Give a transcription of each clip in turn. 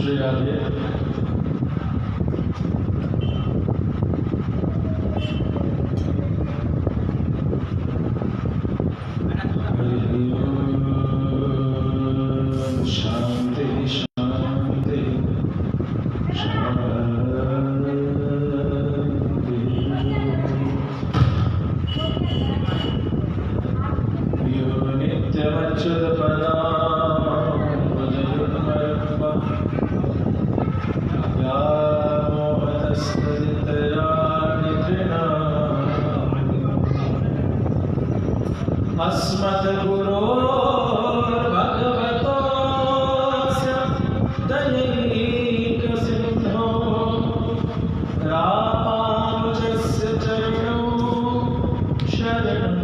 श्री राधे। शांति शांति शांति। यो नित्यमच्युतपदाम्बुजयुग्मरुग्म व्यामोहतस्तदितराणि तृणानि अस्मद्गुरोर्भगवतोऽस्य दयैकसिन्धो रामानुजस्य चरणौ शरणं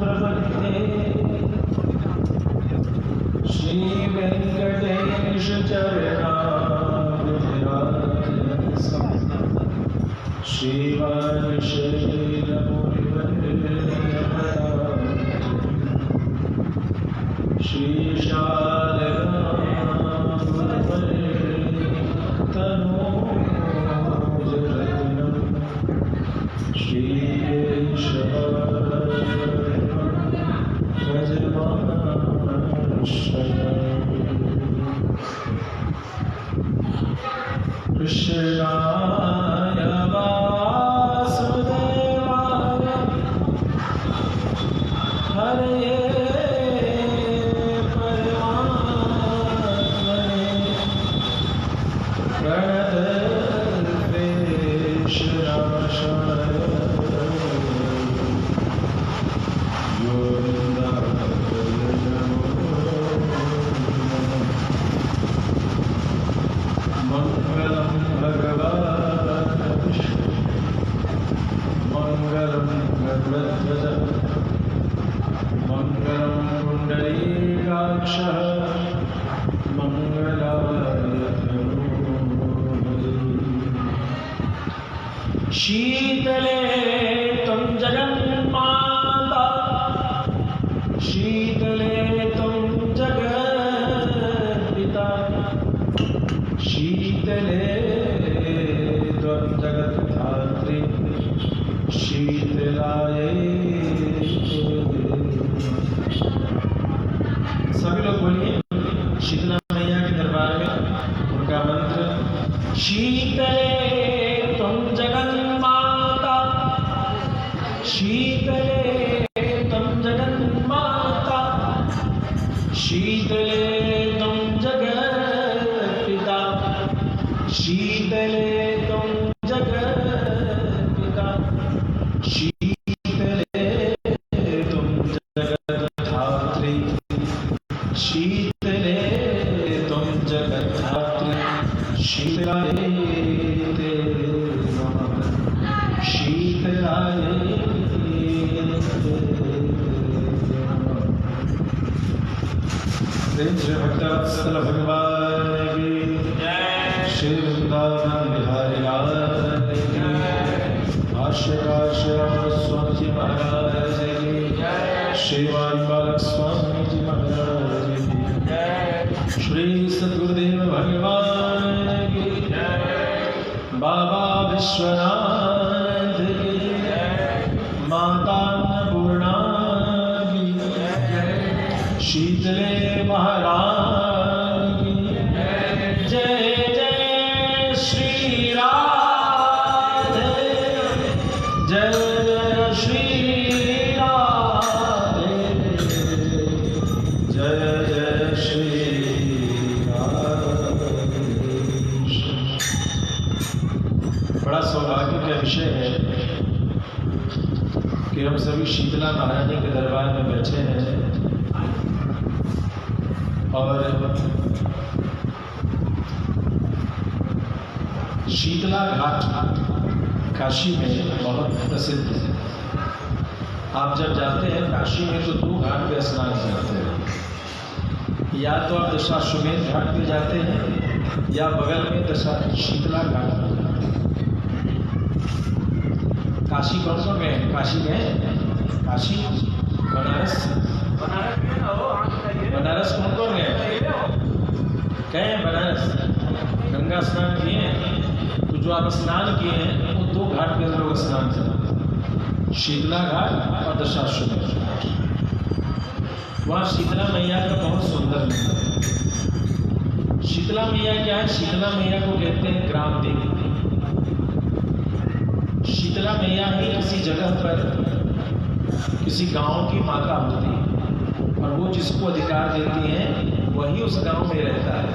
प्रपद्ये। श्रीवेङ्कटेश चरणारविन्दारविन्दं श्रीवाणीशैलमुनिवर्यपदां श्रीशारदाम्बरतनोजरत्नं कृष्णाय वासुदेवाय हरये परमात्मने प्रणतद्वेषनाशाय मंगलम भगवान् विष्णु मंगलम भगवध्वज मंगलम पुंडरीकाक्षः मंगलाय तनोहरि। शीतले त्वं जगन्माता शीतले त्वं जगत्पिता शीतले त्वं जगद्धात्री शीतलायै। सभी लोग बोलिए शीतला मैया के दरबार में उनका मंत्र। शीतले त्वं जगन्माता शीतले त्वं जगन्माता शीतले त्वं जगत्पिता शीतले त्वं जगत्पिता शीतले त्वं जगद्धात्री शीतले त्वं जगद्धात्री शीतलायै ते नमः शीतलायै ते नमः। प्रेम से भक्तवत्सल भगवान की श्री वृंदावन बिहारी लाल की भाष्यकार स्वामी जी महाराज की श्रीमान बालक स्वामी जी महाराज की श्री सद्गुरुदेव भगवान की बाबा विश्वनाथ की माता अन्नपूर्णा की शीतले महाराज की जय जय श्री राधे जय जय श्री राधे जय जय श्री राधे। बड़ा सौभाग्य का विषय है कि हम सभी शीतला महारानी के दरबार में बैठे हैं और शीतला घाट काशी में बहुत प्रसिद्ध है। आप जब जाते हैं काशी में तो 2 घाट पे स्नान करते हैं। या तो आप दशाश्वमेध घाट पे जाते हैं या बगल में शीतला घाट। काशी कौन कौन गए? काशी गए? काशी बनारस बनारस कौन कौन गए? गए बनारस? गंगा स्नान किए हैं, तो जो आप स्नान किए हैं वो 2 घाट पे लोग स्नान करते, शीतला घाट और दशाश्वमेध घाट। वहाँ शीतला मैया का बहुत सुंदर मंदिर है। शीतला मैया क्या है? शीतला मैया को कहते हैं ग्राम देवी। शीतला मैया ही किसी जगह पर किसी गांव की माता होती है और वो जिसको अधिकार देती है वही उस गांव में रहता है।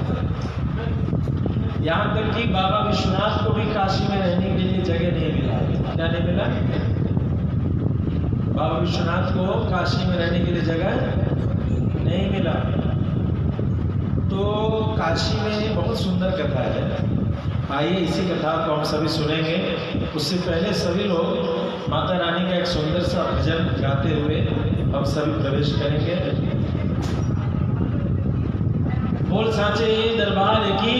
यहाँ तक कि बाबा विश्वनाथ को भी काशी में रहने के लिए जगह नहीं मिला। क्या नहीं मिला? बाबा विश्वनाथ को काशी में रहने के लिए जगह नहीं मिला। तो काशी में बहुत सुंदर कथा है। आइए इसी कथा को हम सभी सुनेंगे। उससे पहले सभी लोग माता रानी का एक सुंदर सा भजन गाते हुए हम सभी प्रवेश करेंगे। बोल साचे दरबार की,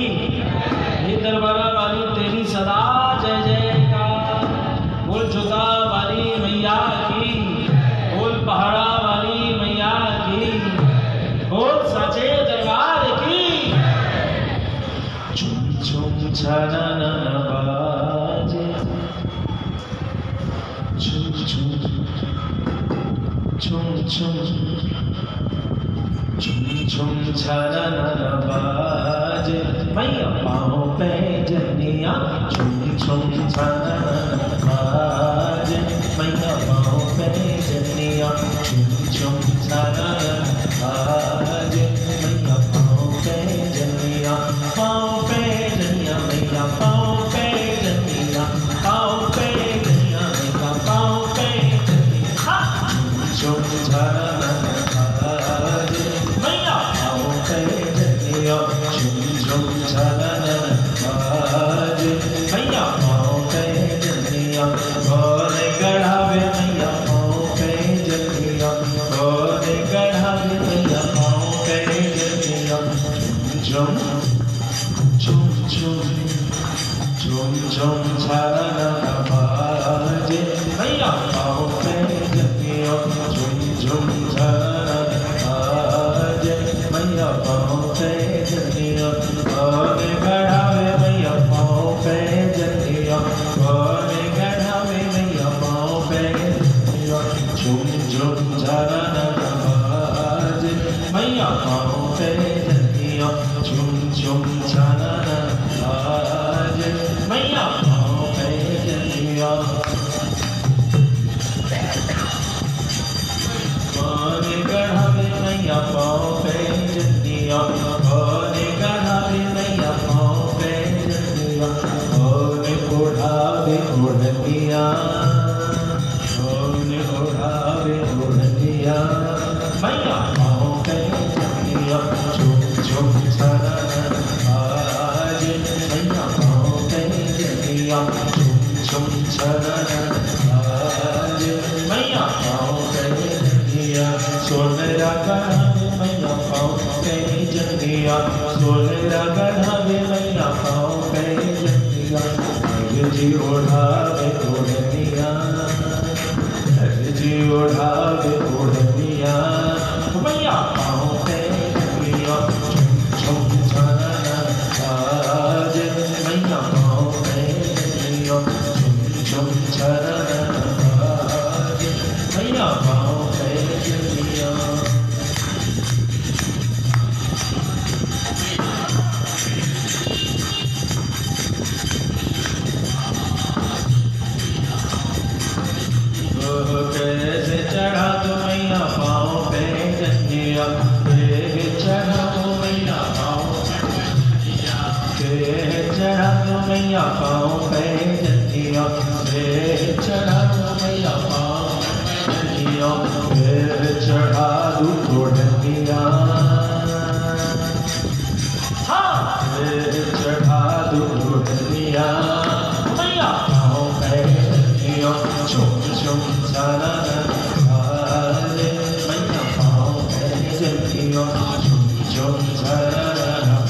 ये दरबारा वाली तेरी सदा जय जयकार। बोल जोता वाली मैया की, बोल पहाड़ा वाली मैया की, बोल साचे दरबार की। झुम झुम छाना बाजे, झुम झुम झुम झुम झुम झुम छाना बाजे, मैया पाँव पे जनिया। झुम झुम छाना बाजे, मैया पाँव पे जनिया। झुम झुम छाना बाजे, मैया पाँव पे जनिया। पाँव पे जनिया मैया, पाँव पे जनिया, पाँव पे जनिया मैया, पाँव पे जनिया। झुम झुम छाना बाजे, मैया पाँव पे जनिया। झुम झुम छाना बाजे, मैया पाँव पे जनिया। गौर गढ़ावे मैया पाँव पे जनिया, गौर गढ़ावे मैया पाँव पे जनिया। झुम झुम झुम झुम झुम छाना बाजे, मैया पाँव पे जनिया। झुम झुम छाना बाजे, मैया पाँव पे जनिया। गौर गढ़ावे मैया पाँव पे जनिया, गौर गढ़ावे मैया पाँव पे जनिया। झुम झुम छाना बाजे, मैया पाँव पे जनिया। झुम झुम छाना बाजे, मैया पाँव पे जनिया। गौर गढ़ावे मैया पाँव पे जनिया, गौर गढ़ावे मैया पाँव पे जनिया। गौर ओढ़ावे ओढ़निया, गौर ओढ़ावे ओढ़निया, मैया पाँव पे जनिया। झुम झुम छाना बाजे, मैया पाँव पे जनिया। झुम झुम छाना बाजे, मैया पाँव पे जनिया। सोनरा गढ़ावे मैया पाँव पे जनिया, सोनरा गढ़ावे मैया पाँव पे जनिया। जी ओढ़ावे ओढ़निया, जी ओढ़ावे ओढ़निया, मैया पाँव पे जनिया। झुम झुम छाना बाजे, मैया पाँव पे जनिया। झुम झुम छाना बाजे, मैया पाँव पे जनिया। कैसे चढ़ा दो मैया पाँव पे जनिया, चढ़ा दो मैया पाँव, चढ़ा दो मैया पाँव पे जनिया। चढ़ा दो मैया पाँव जनिया, चढ़ा दो ओढ़निया, चढ़ा दो ओढ़निया, मैया पाँव पे जनिया। झुम झुम छाना बाजे, मैया पाँव पे जनिया। झुम झुम छाना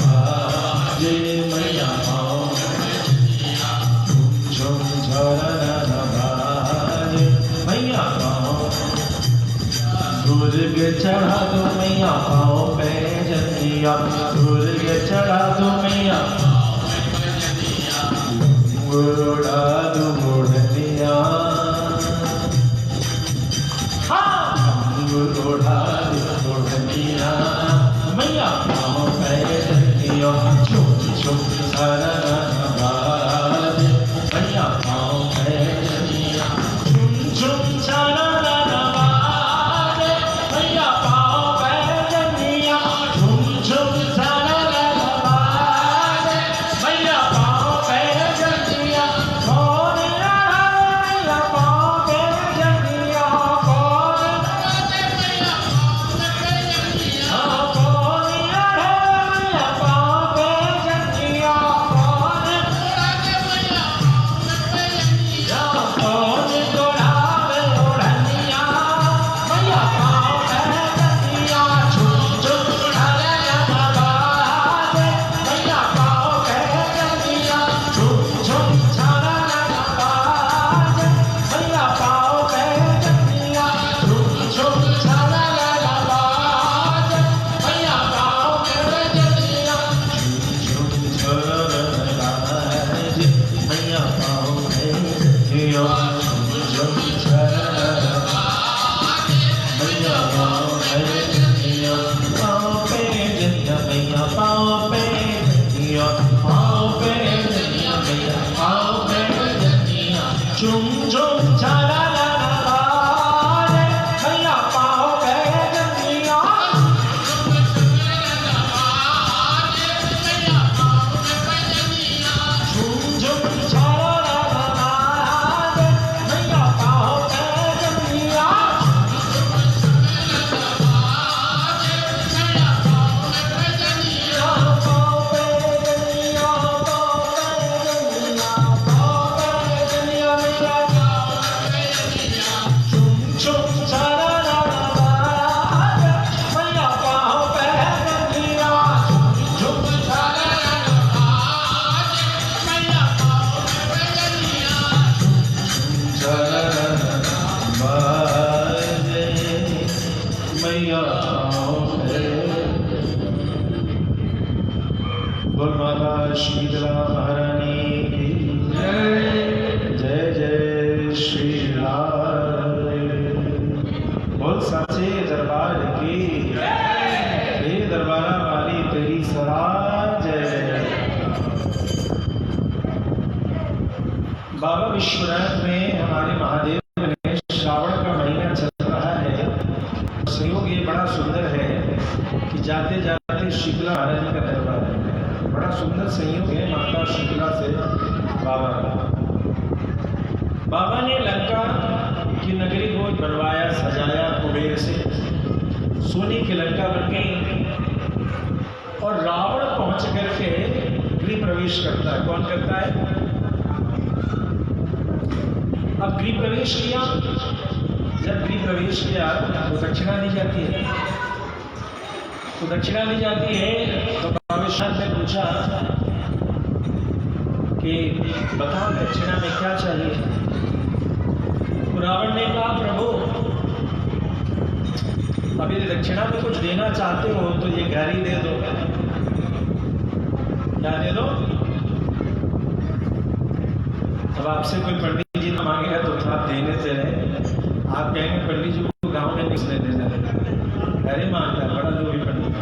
बाजे, मैया पाँव पे जनिया। झुम झुम छाना बाजे, मैया पाँव। दुर्ग चढ़ा दो मैया पाँव पे जनिया, दुर्ग चढ़ा दो मैया पाँव पे उड़ा दूं ओढ़निया, उड़ा दूं ओढ़निया, मैया पाँव पैजनिया झुम झुम छरनाबाज, मैया पाँव पैजनिया झुम झुम छरनाबाज, मैया पाँव पैजनिया झुम झुम छरनाबाज, मैया पाँव पैजनिया कौन मैया पाँव पैजनिया कौन झुम झुम छाला ला बाजे, मैया पाँव पैजनिया झुम झुम छाला ला बाजे, मैया पाँव पैजनिया बोल माता शीतला महारानी की जय जय श्री राम। बोल सच्चे दरबार की हे दरबारा वाली तेरी सराय जय। बाबा विश्वनाथ में हमारे महादेव ने श्रावण का महीना चल रहा है। संयोग ये बड़ा सुंदर है कि जाते जाते शीतला महारानी का दरबार है। बड़ा सुंदर संयोग है माता शीतला से बाबा। बाबा ने लंका की नगरी को बनवाया, सजाया कुबेर से, सोने की लंका बन गई और रावण पहुंच करके गृह प्रवेश करता है। कौन करता है? अब गृह प्रवेश किया, जब गृह प्रवेश किया तो दक्षिणा दी जाती है। तो दक्षिणा दी जाती है तो विश्वनाथ ने पूछा कि बताओ दक्षिणा में क्या चाहिए। तो रावण ने कहा प्रभु अब यदि दक्षिणा में कुछ देना चाहते हो तो ये घर ही दे दो। क्या दे दो? अब आपसे कोई पंडित जी ने मांगेगा तो आप देने से है। आप कहेंगे पंडित जी को गांव में किसने देना है, अरे मांगता है बड़ा जो भी पंडित,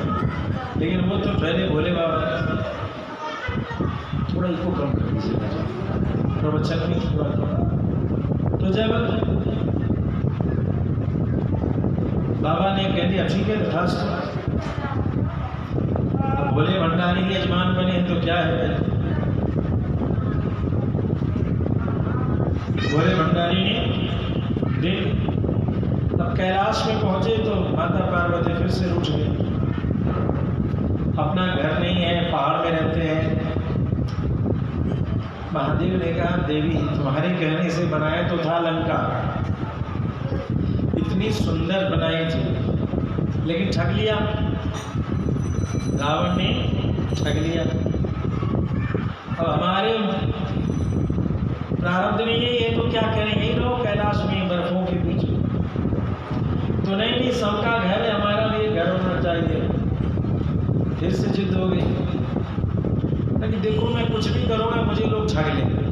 लेकिन वो तो पहले बोले बाबा थोड़ा इसको कम कर दीजिए प्रवचन में थोड़ा। तो जब बाबा ने कह दिया ठीक है तथास्तु, अब बोले भंडारी के यजमान बने तो क्या है? बोले भंडारी ने दे। अब कैलाश में पहुंचे तो माता पार्वती फिर से रूठ गई। अपना घर नहीं है, पहाड़ में रहते हैं। महादेव ने कहा देवी तुम्हारे कहने से बनाया तो था लंका, इतनी सुंदर बनाई थी, लेकिन ठग लिया रावण ने, ठग लिया। अब हमारे प्रारब्ध में ये तो क्या करेंगे लोग कैलाश में बर्फों के बीच में। तो नहीं सबका घर है, हमारा भी घर होना चाहिए। फिर से जिद हो गई कि देखो मैं कुछ भी करूँगा मुझे लोग ठग लेंगे।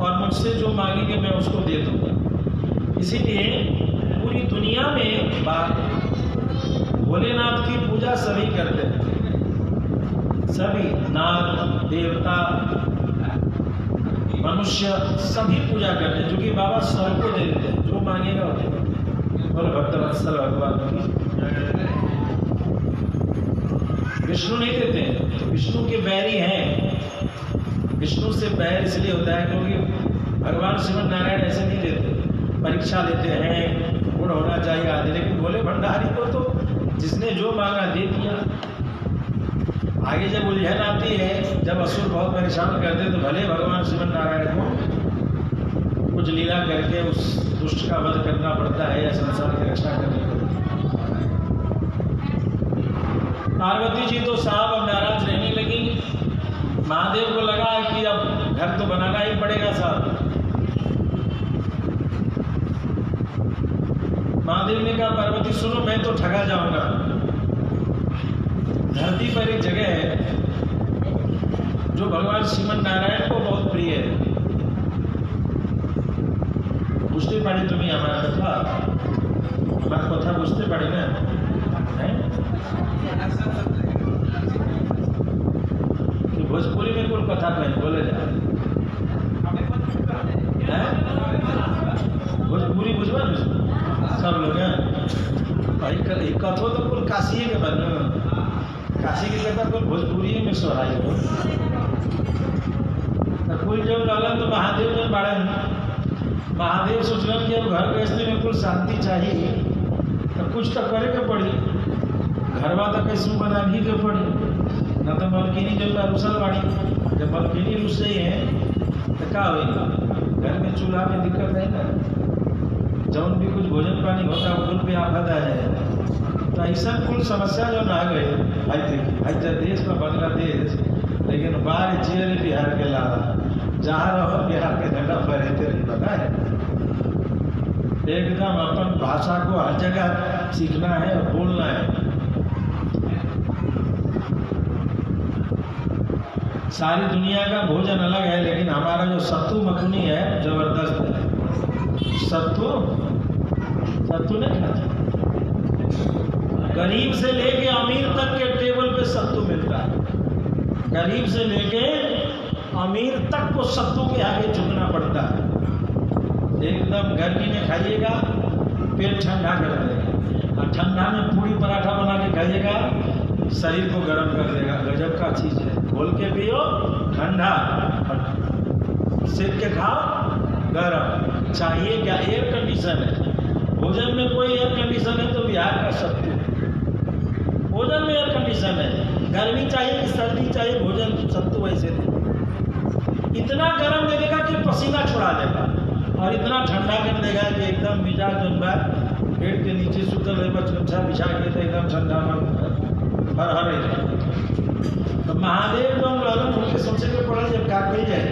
और मुझसे जो मांगेंगे मैं उसको दे दूंगा। इसीलिए पूरी दुनिया में भोलेनाथ की पूजा सभी करते हैं, सभी नाग देवता मनुष्य सभी पूजा करते हैं, क्योंकि बाबा सबको दे देते हैं, जो मांगेगा वो देगा। और भक्तवत्सल भगवान की विष्णु नहीं देते हैं, तो विष्णु के बैरी हैं। विष्णु से बैर इसलिए होता है क्योंकि भगवान श्रीमन नारायण ऐसे नहीं देते, परीक्षा लेते हैं, गुण होना चाहिए आदि। लेकिन भोले भंडारी को तो जिसने जो मांगा दे दिया। आगे जब उलझन आती है, जब असुर बहुत परेशान करते तो भले भगवान श्रीमन नारायण को कुछ लीला करके उस दुष्ट का वध करना पड़ता है या संसार की रक्षा करनी पड़ती है। पार्वती जी तो साहब अब नाराज रहने लगी। महादेव को लगा कि अब घर तो बनाना ही पड़ेगा साहब। महादेव ने कहा पार्वती सुनो, मैं तो ठगा जाऊंगा। धरती पर एक जगह है जो भगवान श्रीमन नारायण को बहुत प्रिय है। बुझते पाड़ी तुम्हें हमारा कथा बुझते पाड़ी ना कि भोजपुरी में कुल कथा कहीं बोले जाए, भोजपुरी बुझवा सब लोग हैं भाई। कथो तो कुल काशी के बन, काशी की कथा कुल भोजपुरी में सोहाई हो। कुल जब डालन तो महादेव जब बाड़े, महादेव सोचलन कि अब घर गृहस्थी में कुल शांति चाहिए तो कुछ तो करे के पड़ी, घरवा तो कैसे बना भी के पड़ी। न तो मलकिनी जब रुसल बाड़ी, जब मलकिनी रुस रही है तो क्या हुई, घर में चूल्हा में दिक्कत है ना, जौन भी कुछ भोजन पानी होता है उन पे आफत आ जाए। तो ऐसा कुल समस्या जो ना गए भाई, देखिए भाई जब देश में बांग्लादेश, लेकिन बाहर जेल बिहार के लाला, जहाँ रहो बिहार के झंडा फहराते रही, पता है एकदम अपन भाषा को हर जगह सीखना है और बोलना है। सारी दुनिया का भोजन अलग है, लेकिन हमारा जो सत्तू मखनी है जबरदस्त है। सत्तू नहीं खाते, गरीब से लेके अमीर तक के टेबल पे सत्तू मिलता है। गरीब से लेके अमीर तक को सत्तू के आगे झुकना पड़ता है। एकदम गर्मी में खाइएगा पेट ठंडा कर देगा, और ठंडा में पूरी पराठा बना के खाइएगा शरीर को गर्म कर देगा। गजब का चीज़ है, खोल के पियो ठंडा, सेक के खाओ गर्म। चाहिए क्या, एयर कंडीशन है भोजन में। कोई एयर कंडीशन है तो बिहार का सत्तू, भोजन में एयर कंडीशन है। गर्मी चाहिए कि सर्दी चाहिए, भोजन सत्तू वैसे दे, इतना गर्म दे देगा कि पसीना छुड़ा देगा, और इतना ठंडा कर देगा कि एकदम मिजाज जनबा पेट के नीचे सुतल रहे बच्चा बिछा के तो एकदम ठंडा हर तो महादेव जो रहलन उनके सोचे के पड़ल जब का कही जाए,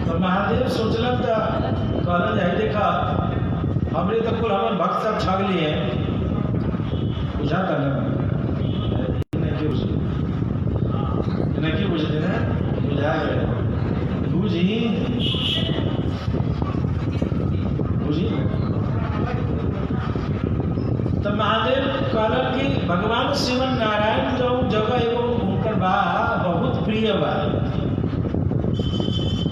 तो महादेव सोचलन तो कहल जाए देखा हमरे तो कुल हमारे भक्त सब छाग लिए बुझा कर नहीं बुझते ना, बुझा गए बुझी तो महादेव कहलन कि भगवान श्रीमन नारायण जो जगह एगो उनकर बा बहुत प्रिय बा।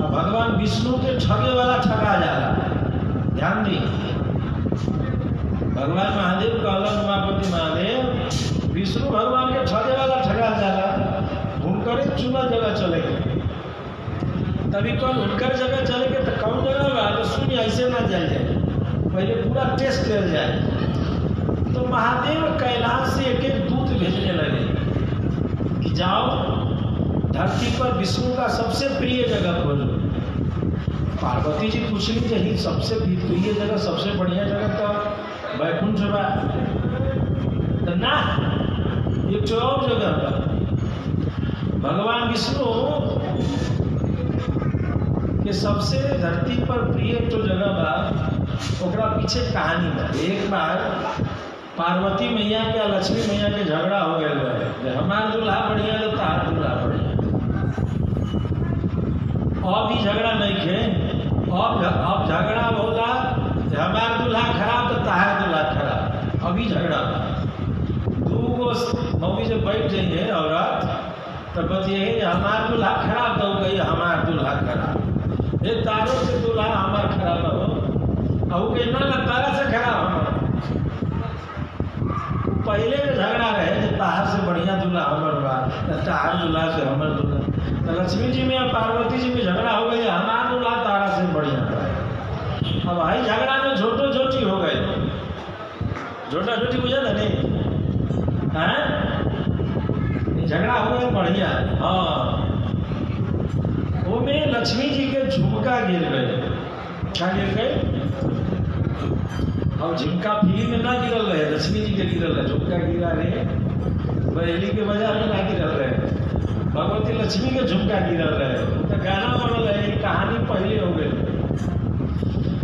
भगवान विष्णु के ठगे वाला ठगा जाला, ध्यान दी। भगवान महादेव कहलन उमापति महादेव विष्णु भगवान के ठगे वाला ठगा जाला, उनकर चुना जगह चलेगा। तभी कौन उनकर जगह चलेगा तो कौन जगह बा, तो सुनिए ऐसे ना जाए, पहले पूरा टेस्ट कर जाए। तो महादेव कैलाश से एक एक दूत भेजने लगे कि जाओ धरती पर विष्णु का सबसे प्रिय जगह खोजो। पार्वती जी पूछ ली यही सबसे प्रिय जगह, सबसे बढ़िया जगह तो वैकुंठ बा, तो ना एक और जगह बा। भगवान विष्णु के सबसे धरती पर प्रिय जो जगह बा, ओकरा पीछे कहानी बा। एक बार पार्वती मैया के लक्ष्मी मैया के झगड़ा हो गया है, हमार दूल्हा बढ़िया तो तार दूल्हा बढ़िया। और भी झगड़ा नहीं खे, अब झगड़ा बोला हमार दूल्हा खराब तो तहार दूल्हा खराब। अभी झगड़ा दूगो मम्मी जब बैठ जाइए औरत तब बतिए हमार दूल्हा खराब तो गई हमार दूल्हा खराब, ये तारों से दूल्हा हमार खराब हो और के ना तारा से खराब हमार। पहले में झगड़ा रहे जो ताहार से बढ़िया दूल्हा हमर बा, ताहार दूल्हा से हमर दूल्हा। तो लक्ष्मी जी में और पार्वती जी में झगड़ा हो गई, हमार दूल्हा तारा से बढ़िया है। अब भाई झगड़ा में झोटो झोटी हो गए, झोटा झोटी बुझा था नहीं है, झगड़ा हो गया बढ़िया। हाँ वो में लक्ष्मी जी के झुमका गिर गए। क्या गिर गए? और झुमका फिल्म में ना गिरल रहे, लक्ष्मी जी के गिरल रहे, झुमका गिरा रहे बरेली के बाजार में ना गिरल रहे, भगवती लक्ष्मी के झुमका गिरल रहे। तो गाना बनल है, कहानी पहले हो गई।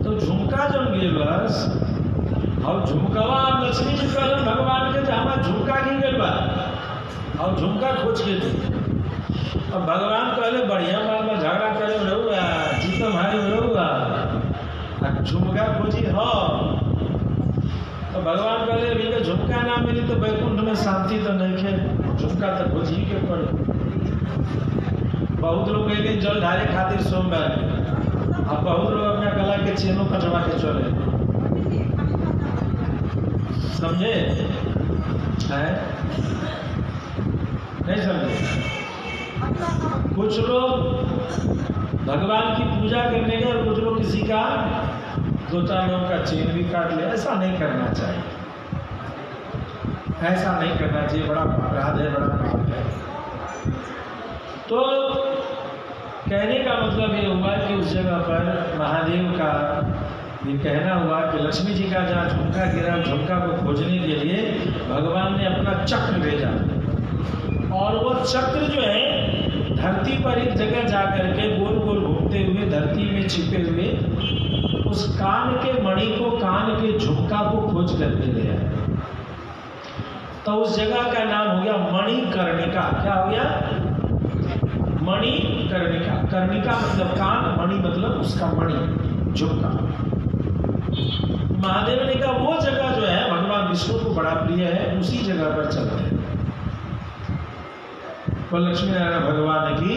तो झुमका जब गिरलस और झुमकवा लक्ष्मी जी कहलन भगवान के हमार झुमका गिर गल बा और झुमका खोज के दी। अब भगवान कहले बढ़िया बात में झगड़ा करे रहुआ जीतम हारी रहुआ झुमका खोजी। हाँ तो भगवान कहले अभी झुमका ना मिली तो बैकुंठ में शांति तो नहीं खे, झुमका तो खोजी के पड़े। बहुत लोग एक दिन जल ढारे खातिर सोमवार अब बहुत लोग अपना गला के चेनों कटवा के चले, समझे हैं? नहीं समझे? कुछ लोग भगवान की पूजा करने गए और कुछ लोग किसी का दो चार लोगों का चेन भी काट ले। ऐसा नहीं करना चाहिए, ऐसा नहीं करना चाहिए, बड़ा अपराध है, बड़ा पाप है। तो कहने का मतलब ये हुआ कि उस जगह पर महादेव का ये कहना हुआ कि लक्ष्मी जी का जहाँ झुमका गिरा, झुमका को खोजने के लिए भगवान ने अपना चक्र भेजा और वो चक्र जो है धरती पर एक जगह जा करके गोल गोल घूमते हुए धरती में छिपे हुए उस कान के मणि को, कान के झुमका को खोज करके ले आए। तो उस जगह का नाम हो गया मणिकर्णिका। क्या हो गया? मणिकर्णिका। कर्णिका मतलब कान, मणि मतलब उसका मणि, झुमका। महादेव ने कहा वो जगह जो है भगवान विष्णु को बड़ा प्रिय है, उसी जगह पर चलते हैं। और लक्ष्मी नारायण भगवान की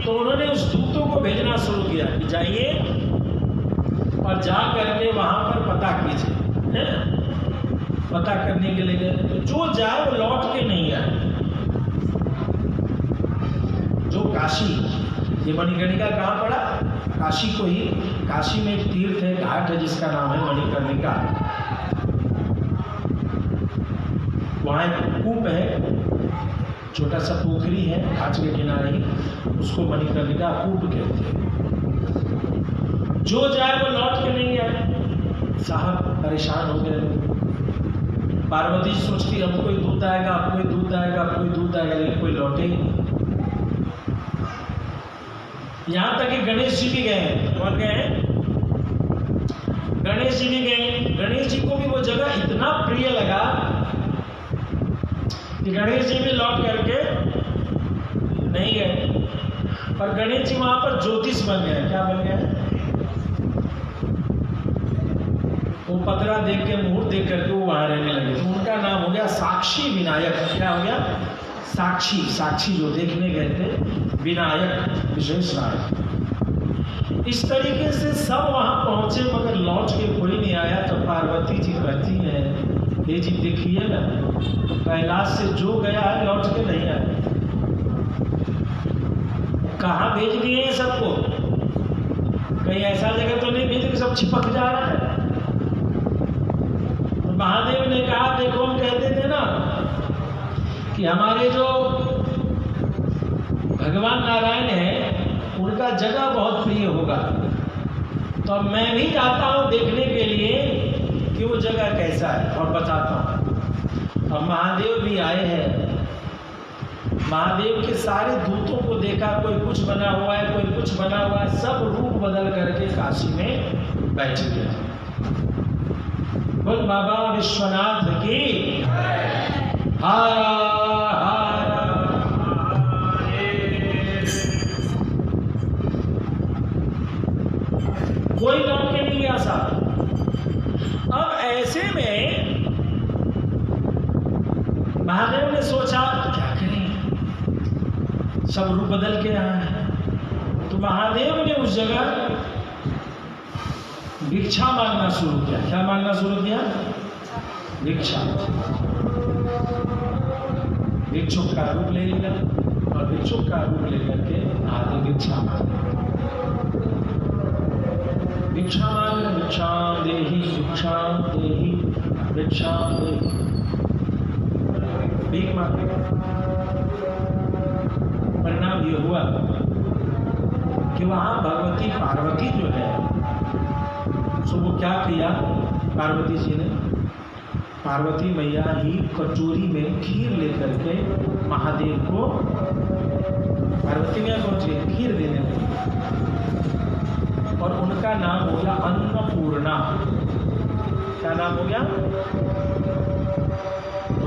तो उन्होंने उस दूतों को भेजना शुरू किया कि जाइए और जा करके वहां पर पता कीजिए। पता करने के लिए गए तो जो जाए वो लौट के नहीं आए। जो काशी, ये मणिकर्णिका कहाँ पड़ा? काशी को ही, काशी में एक तीर्थ है, घाट है जिसका नाम है मणिकर्णिका। वहाँ एक कूप है, छोटा सा पोखरी है घाट के किनारे ही, उसको मणिकर्णिका कूप कहते हैं। जो जाए वो लौट के नहीं आए। साहब परेशान हो गए। पार्वती सोचती अब कोई दूत आएगा, अब कोई दूत आएगा, अब कोई दूत आएगा, लेकिन कोई लौटे ही नहीं। यहाँ तक कि गणेश जी भी गए। कौन गए? गणेश जी भी गए। गणेश जी को भी वो जगह इतना प्रिय लगा कि गणेश जी भी लौट करके नहीं गए। और गणेश जी वहां पर ज्योतिष बन गए। क्या बन गए? वो पतरा देख के, मुहूर्त देख करके वो वहां रहने लगे। तो उनका नाम हो गया साक्षी विनायक। क्या हो गया? साक्षी। साक्षी जो देखने गए थे, विनायक विशेष नायक। इस तरीके से सब वहां पहुंचे मगर लौट के कोई नहीं आया। तो पार्वती जी कहती है, ये जी देखिए ना, कैलाश से जो गया है लौट के नहीं आया। कहाँ भेज दिए हैं सबको? कहीं ऐसा जगह तो नहीं भेजे कि सब चिपक जा रहा है। तो महादेव ने कहा देखो, हम कहते थे ना कि हमारे जो भगवान नारायण है उनका जगह बहुत प्रिय होगा, तो अब मैं भी जाता हूँ देखने के लिए कि वो जगह कैसा है और बताता हूँ। अब महादेव भी आए हैं। महादेव के सारे दूतों को देखा, कोई कुछ बना हुआ है, कोई कुछ बना हुआ है, सब रूप बदल करके काशी में बैठ गए। बोल बाबा विश्वनाथ की हारा हारा। कोई लौट के नहीं गया साथ। अब ऐसे में महादेव ने सोचा क्या करें, सब रूप बदल के आए हैं। तो महादेव ने उस जगह भिक्षा मांगना शुरू किया। क्या मांगना शुरू किया? भिक्षा। भिक्षुक का रूप ले लिया और भिक्षुक का रूप लेकर के आगे भिक्षा मांग, भिक्षा मांग, भिक्षा देहि, भिक्षा देहि, भिक्षा देहि, भीख मांगे। परिणाम ये हुआ कि वहां भगवती पार्वती जो है, सो वो क्या किया पार्वती जी ने, पार्वती मैया ही कटोरी में खीर लेकर के महादेव को, पार्वती मैया को खीर देने लगी और उनका नाम हो गया अन्नपूर्णा। क्या नाम हो गया?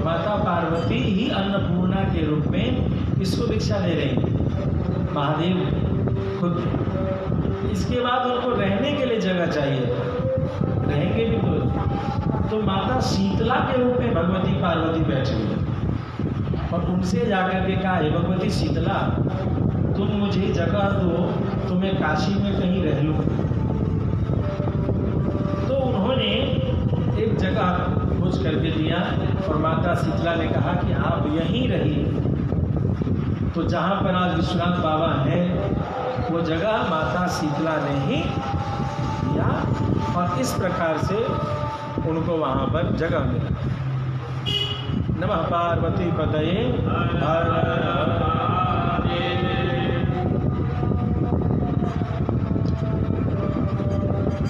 माता पार्वती ही अन्नपूर्णा के रूप में इसको भिक्षा दे रही है, महादेव खुद। इसके बाद उनको रहने के लिए जगह चाहिए, रहेंगे भी तो माता शीतला के रूप में भगवती पार्वती बैठी हुई और उनसे जाकर के कहा, हे भगवती शीतला, तुम मुझे जगह दो तो मैं काशी में कहीं रह लूं। तो उन्होंने एक जगह खोज करके दिया और माता शीतला ने कहा कि आप यहीं रहिए। तो जहाँ पर आज विश्वनाथ बाबा हैं वो जगह माता शीतला ने ही दिया और इस प्रकार से उनको वहाँ पर जगह मिला। नमः पार्वती पतये हर हर।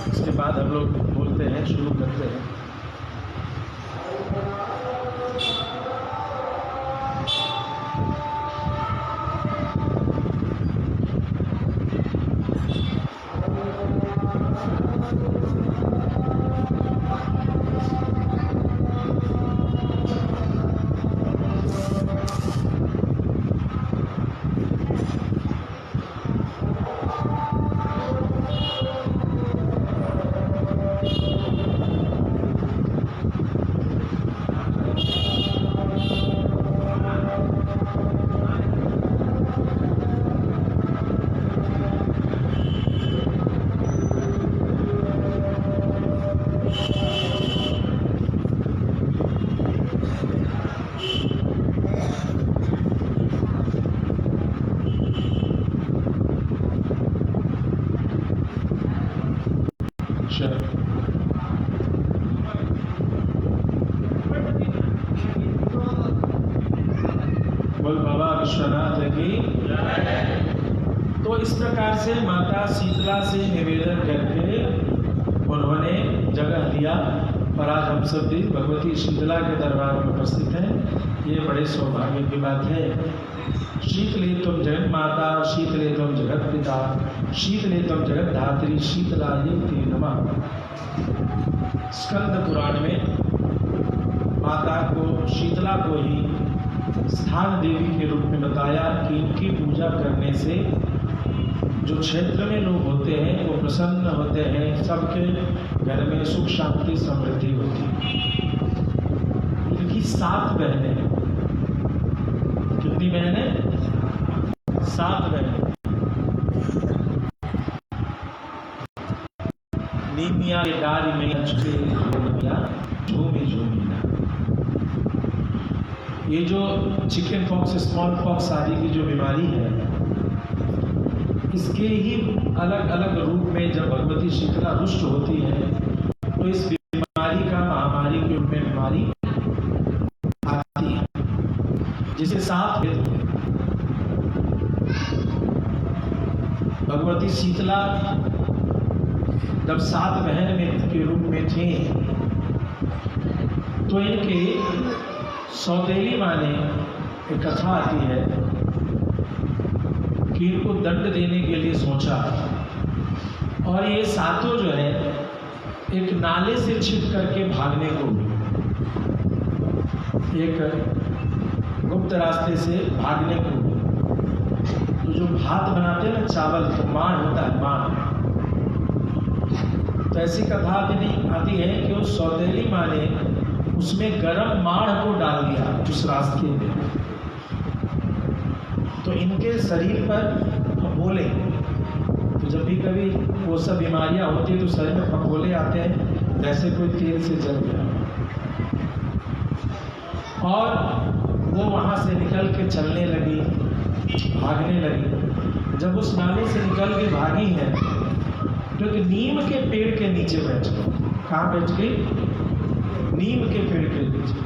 इसके बाद हम लोग बोलते हैं, शुरू करते हैं। बोल बाबा विश्वनाथ की। तो इस प्रकार से माता शीतला से निवेदन करके उन्होंने जगह दिया और आज हम सब भी भगवती शीतला के दरबार में उपस्थित हैं। ये बड़े सौभाग्य की बात है। शीतले तुम जगत माता, शीतले तुम जगत पिता, शीतले तुम जगत धात्री, शीतलायै ते नमः। स्कंद पुराण में माता को, शीतला को ही स्थान देवी के रूप में बताया कि इनकी पूजा करने से जो क्षेत्र में लोग होते हैं वो प्रसन्न होते हैं, सबके घर में सुख शांति समृद्धि होती है। इनकी 7 बहनें हैं। कितनी बहनें? 7 बहनें। नीमिया के डाल में अचके झूमी झूमी ना। ये जो चिकन पॉक्स, स्मॉल पॉक्स आदि की जो बीमारी है, इसके ही अलग अलग रूप में जब भगवती शीतला रुष्ट होती है तो इस बीमारी का महामारी के रूप में बीमारी आती है, जिसे 7 भेद हैं। भगवती शीतला जब 7 बहन में के रूप में थे तो इनके सौतेली माँ ने एक कथा आती है कि इनको दंड देने के लिए सोचा और ये 7 जो है एक नाले से छिप करके भागने को, एक गुप्त रास्ते से भागने को। तो जो भात बनाते हैं ना, चावल, तो माड़ होता है, माड़, तो ऐसी कथा आती है कि उस सौतेली माँ ने उसमें गरम माड़ को डाल दिया उस रास्ते में। तो इनके शरीर पर फफोले, तो जब भी कभी वो सब बीमारियां होती है तो शरीर में फफोले आते हैं, जैसे कोई तेल से जल गया। और वो वहाँ से निकल के चलने लगी, भागने लगी। जब उस नाले से निकल के भागी है तो एक नीम के पेड़ के नीचे बैठ गई। कहाँ बैठ गई? नीम के पेड़ के नीचे।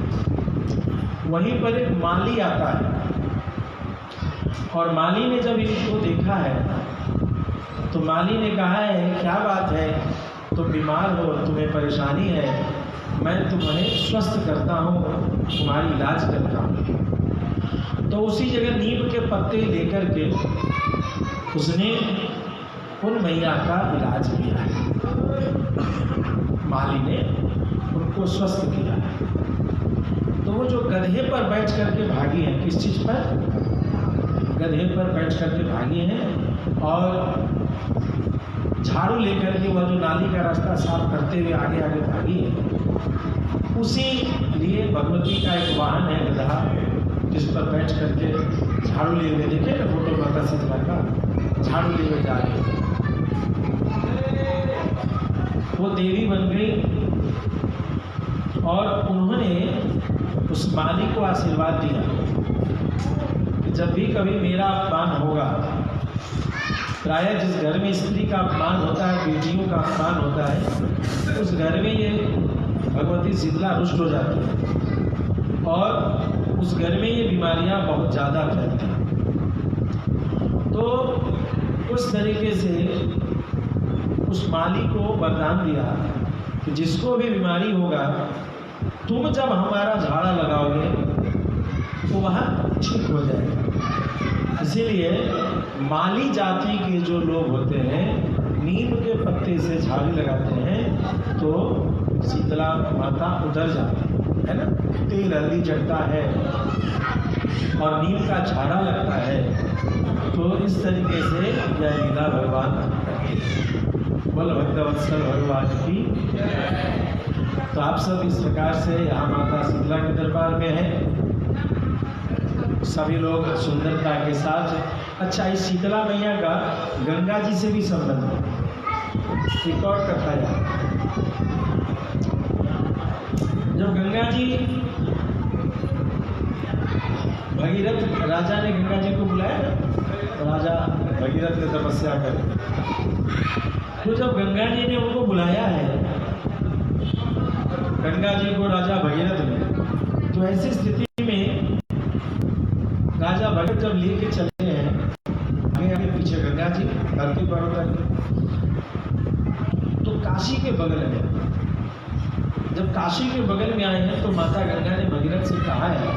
वहीं पर एक माली आता है और माली ने जब इनको देखा है तो माली ने कहा है, क्या बात है, तुम बीमार हो, तुम्हें परेशानी है, मैं तुम्हें स्वस्थ करता हूँ, तुम्हारी इलाज करता हूँ। तो उसी जगह नीम के पत्ते लेकर के उसने उन मैया का इलाज किया है। माली ने उनको स्वस्थ किया है। तो वो जो गधे पर बैठ करके भागी हैं, किस चीज़ पर? गधे पर बैठ करके भागी हैं और झाड़ू लेकर के वह जो नाली का रास्ता साफ करते हुए आगे आगे भागी है। उसी लिए भगवती का एक वाहन है गधा, जिस पर बैठ करके झाड़ू लिए हुए, देखे ना फोटो माता शीतला का, झाड़ू लिए हुए जा रहे। वो देवी बन गई और उन्होंने उस माली को आशीर्वाद दिया कि जब भी कभी मेरा अपमान होगा, प्रायः जिस घर में स्त्री का अपमान होता है, बेटियों का अपमान होता है, उस घर में ये भगवती शीतला रुष्ट हो जाती है और उस घर में ये बीमारियां बहुत ज़्यादा फैलती हैं। तो उस तरीके से उस माली को वरदान दिया कि जिसको भी बीमारी होगा, तुम जब हमारा झाड़ा लगाओगे तो वह ठीक हो जाएगा। इसीलिए माली जाति के जो लोग होते हैं, नीम के पत्ते से झाड़ी लगाते हैं तो शीतला माता उतर जाती है ना। तेल हल्दी चढ़ता है और नीम का झाड़ा लगता है। तो इस तरीके से यह लीला भगवान बोल भक्तवत्सल भगवान की। तो आप सब इस प्रकार से यहाँ माता शीतला के दरबार में हैं, सभी लोग सुंदरता के साथ। अच्छा, इस शीतला मैया का गंगा जी से भी संबंध है। एक और कथा है, जब गंगा जी, भगीरथ राजा ने गंगा जी को बुलाया, राजा भगीरथ ने तपस्या कर, तो जब गंगा जी ने उनको बुलाया है, गंगा जी को राजा भगीरथ ने, तो ऐसी स्थिति में राजा भगीरथ जब लेके चले हैं, आगे आगे पीछे गंगा जी, धरती पर उतर, तो काशी के बगल में, जब काशी के बगल में आए हैं तो माता गंगा ने भगीरथ से कहा है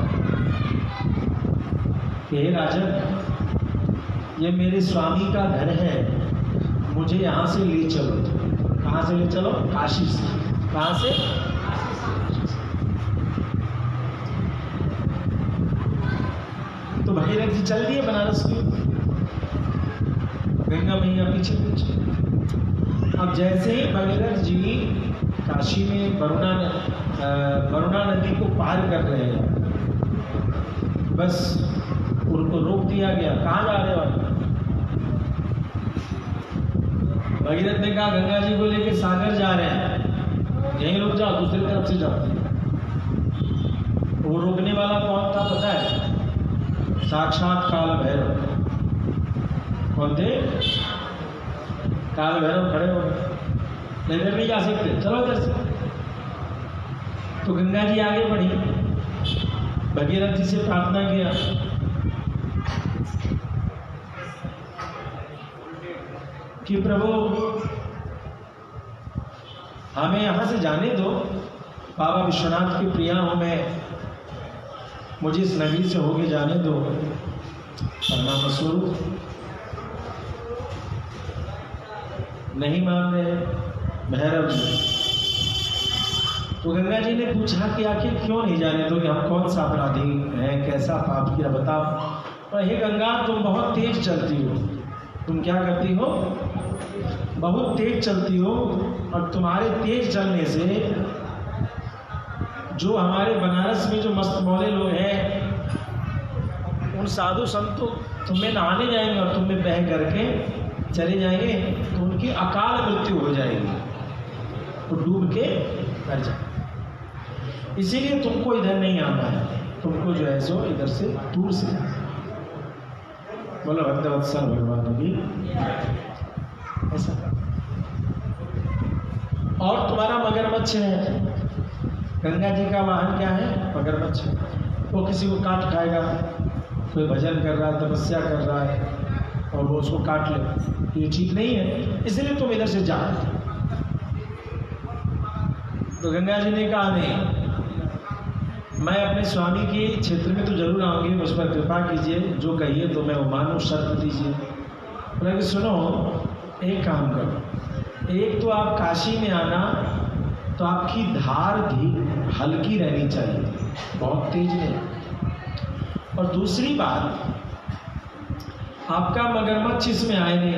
कि हे राजन, ये मेरे स्वामी का घर है, मुझे यहाँ से ले चलो। कहाँ से ले चलो? काशी से। कहाँ से? तो भगीरथ जी चल दिए बनारस की, गंगा मैया पीछे पीछे। अब जैसे ही भगीरथ जी काशी में वरुणा नदी को पार कर रहे हैं, बस उनको रोक दिया गया। कहाँ जा रहे हो आप? भगीरथ ने कहा गंगा जी को लेकर सागर जा रहे हैं, यहीं रुक जाओ, दूसरी तरफ से जाओ। वो रोकने वाला कौन था पता है? साक्षात काल भैरव। कौन थे? काल भैरव खड़े हो गए, इधर नहीं जा सकते, चलो इधर से। तो गंगा जी आगे बढ़ी, भगीरथ जी से प्रार्थना किया कि प्रभु हमें यहाँ से जाने दो, बाबा विश्वनाथ की प्रिया हूँ मैं, मुझे इस नगरी से होके जाने दो। प्रणाम स्वरूप नहीं मान रहे भैरव जी। तो गंगा जी ने पूछा कि आखिर क्यों नहीं जाने दोगे, हम कौन सा अपराधी हैं, कैसा पाप किया बताओ। और हे गंगा, तुम बहुत तेज चलती हो, तुम क्या करती हो? बहुत तेज चलती हो, और तुम्हारे तेज चलने से जो हमारे बनारस में जो मस्त मौले लोग हैं, उन साधु संतों तुम्हें नहाने जाएंगे और तुम्हें बह करके चले जाएंगे, तो उनकी अकाल मृत्यु हो जाएगी, तो डूब के मर जाए। इसीलिए तुमको इधर नहीं आना है, तुमको जो है सो इधर से दूर से जाना। बोलो भक्तवत्सल भगवान की ऐसा। और तुम्हारा मगरमच्छ है, गंगा जी का वाहन क्या है? मगरमच्छ। वो किसी को काट खाएगा, कोई भजन कर रहा है, तपस्या कर रहा है, और वो उसको काट ले, ये ठीक नहीं है, इसलिए तुम इधर से जाओ। तो गंगा जी ने कहा नहीं, मैं अपने स्वामी के क्षेत्र में तो जरूर आऊँगी, मुझ पर कृपा कीजिए, जो कहिए तो मैं वो मानूं, शर्त दीजिए। बोला कि सुनो, एक काम करो, एक तो आप काशी में आना तो आपकी धार हल्की रहनी चाहिए, बहुत तेज नहीं। और दूसरी बात, आपका मगरमच्छ इसमें आए नहीं,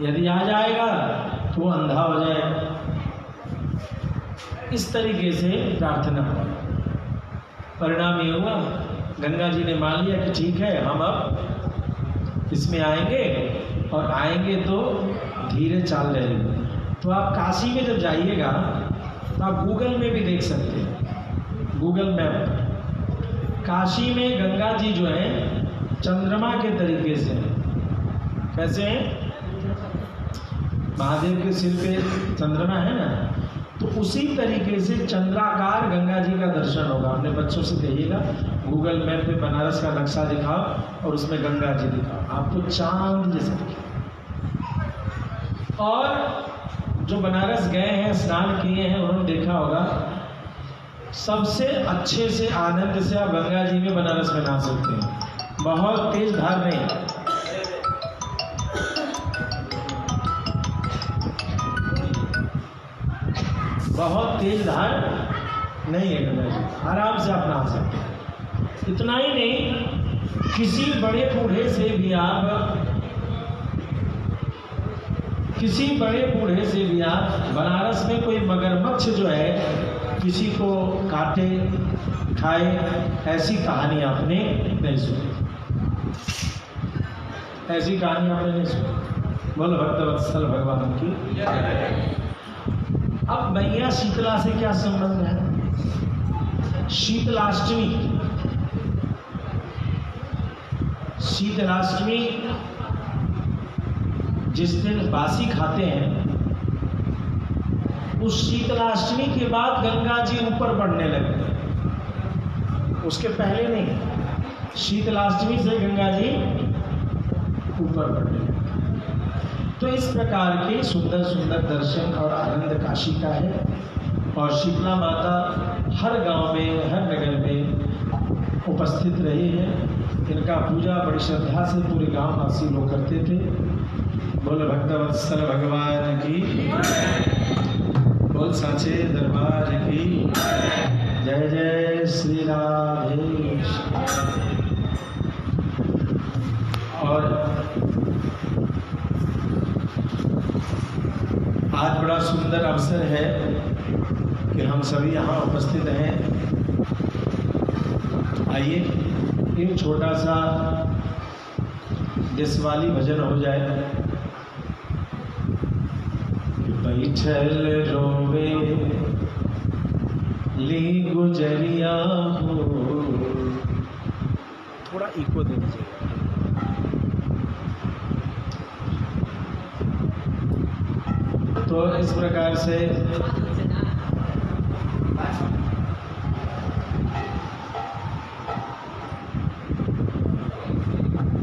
यदि आ जाएगा तो वो अंधा हो जाएगा। इस तरीके से प्रार्थना हुआ। परिणाम ये हुआ, गंगा जी ने मान लिया कि ठीक है, हम अब इसमें आएंगे, और आएंगे तो धीरे चाल रहेंगे। तो आप काशी में जब जाइएगा तो आप गूगल में भी देख सकते हैं, गूगल मैप। काशी में गंगा जी जो है चंद्रमा के तरीके से हैं। कैसे हैं? महादेव के सिर पे चंद्रमा है ना, तो उसी तरीके से चंद्राकार गंगा जी का दर्शन होगा। अपने बच्चों से कहिएगा, गूगल मैप पे बनारस का नक्शा दिखाओ और उसमें गंगा जी दिखाओ, आपको चांद जैसे दिखेगा। और जो बनारस गए हैं, स्नान किए हैं, उन्होंने देखा होगा, सबसे अच्छे से आनंद से आप गंगा जी में बनारस में नहा सकते हैं। बहुत तेज धार नहीं, बहुत तेज धार नहीं है गंगा जी, आराम से आप नहा सकते हैं। इतना ही नहीं, किसी बड़े बूढ़े से भी आप बनारस में कोई मगरमच्छ जो है किसी को काटे खाए, ऐसी कहानी आपने नहीं सुनी, ऐसी कहानी आपने नहीं सुनी। बोलो भक्तवत्सल भगवान की। अब मैया शीतला से क्या संबंध है? शीतलाष्टमी जिस दिन बासी खाते हैं, उस शीतलाष्टमी के बाद गंगा जी ऊपर बढ़ने लगे, उसके पहले नहीं। शीतलाष्टमी से गंगा जी ऊपर बढ़ने लगे। तो इस प्रकार के सुंदर सुंदर दर्शन और आनंद काशी का है। और शीतला माता हर गांव में, हर नगर में उपस्थित रही है। इनका पूजा बड़ी श्रद्धा से पूरे गांव वासी लोग करते थे। बोल भक्तवत्सल भगवान की, बोल साचे दरबार की जय। जय श्री राधे। और आज बड़ा सुंदर अवसर है कि हम सभी यहाँ उपस्थित हैं। आइए एक छोटा सा देशवाली भजन हो जाए। बैठल रोवे ली गुजरिया हो, थोड़ा इको दे दीजिए। तो इस प्रकार से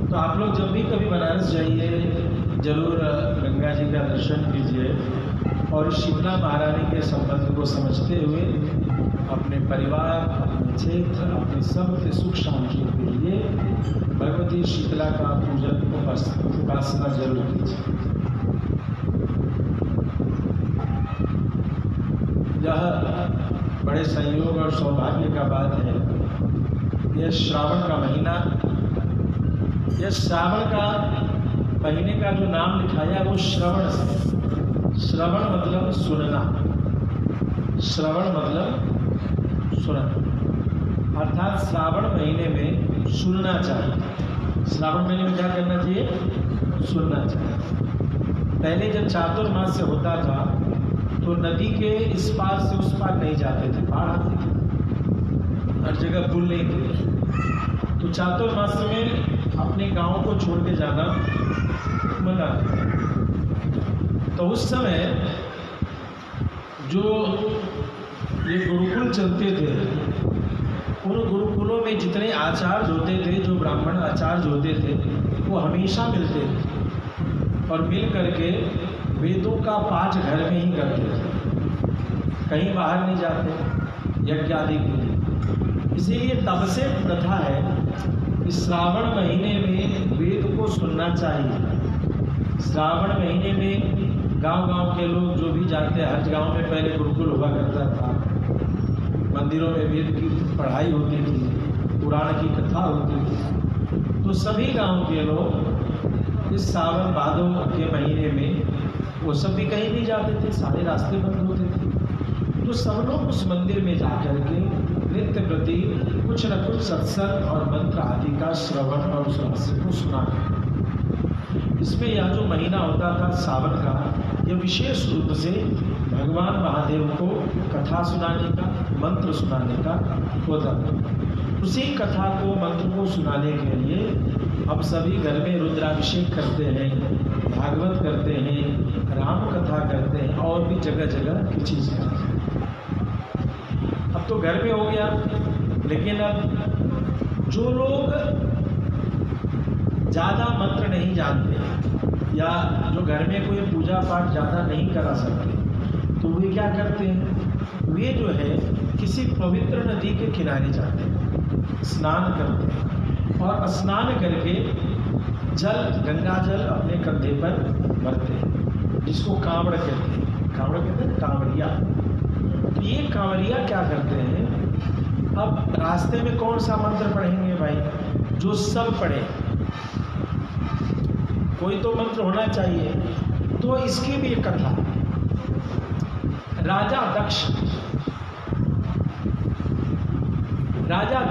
तो आप लोग जब भी कभी बनारस जाइए, जरूर गंगा जी का दर्शन कीजिए। और शीतला महारानी के संबंध को समझते हुए अपने परिवार, अपने क्षेत्र, अपने सबके सुख शांति के लिए भगवती शीतला का पूजन उपासना जरूर कीजिए। यह बड़े संयोग और सौभाग्य का बात है। यह श्रावण का महीना, यह श्रावण का महीने का जो नाम लिखाया वो श्रवण से। श्रवण मतलब सुनना, श्रवण मतलब सुनना, अर्थात श्रावण महीने में सुनना चाहिए। श्रावण महीने में क्या करना चाहिए? सुनना चाहिए। पहले जब चातुर्मास्य होता था तो नदी के इस पार से उस पार नहीं जाते थे, बाढ़ आती थी, हर जगह पुल नहीं थे, तो चातुर्मास्य में अपने गांव को छोड़ के जाना मना। तो उस समय जो ये गुरुकुल चलते थे, उन गुरुकुलों में जितने आचार्य होते थे, जो ब्राह्मण आचार्य होते थे, वो हमेशा मिलते थे और मिल करके वेदों का पाठ घर में ही करते थे, कहीं बाहर नहीं जाते यज्ञ आदि के लिए। इसीलिए तब से प्रथा है कि श्रावण महीने में वेद को सुनना चाहिए। श्रावण महीने में गांव-गांव के लोग जो भी जाते हैं, हर गांव में पहले गुरुकुल हुआ करता था, मंदिरों में वेद की पढ़ाई होती थी, पुराण की कथा होती थी, तो सभी गांव के लोग इस सावन भादों के महीने में वो सब भी कहीं नहीं जाते थे, सारे रास्ते बंद होते थे, तो सब लोग उस मंदिर में जाकर के नित्य प्रति कुछ न कुछ सत्संग और मंत्र आदि का श्रवण और उस रहस्य को सुना। इसमें यह जो महीना होता था सावन का, यह विशेष रूप से भगवान महादेव को कथा सुनाने का, मंत्र सुनाने का होता था। उसी कथा को, मंत्र को सुनाने के लिए हम सभी घर में रुद्राभिषेक करते हैं, भागवत करते हैं, राम कथा करते हैं और भी जगह जगह की चीज़ करते हैं। अब तो घर में हो गया, लेकिन अब जो लोग ज़्यादा मंत्र नहीं जानते या जो घर में कोई पूजा पाठ ज़्यादा नहीं करा सकते, तो वे क्या करते हैं? वे जो है किसी पवित्र नदी के किनारे जाते हैं, स्नान करते हैं और स्नान करके जल, गंगा जल अपने कंधे पर भरते हैं, जिसको कांवड़ कहते हैं। कांवड़ कहते हैं कांवड़िया। तो ये कांवड़िया क्या करते हैं? अब रास्ते में कौन सा मंत्र पढ़ेंगे भाई? जो सब पढ़े, कोई तो मंत्र होना चाहिए। तो इसकी भी एक कथा, राजा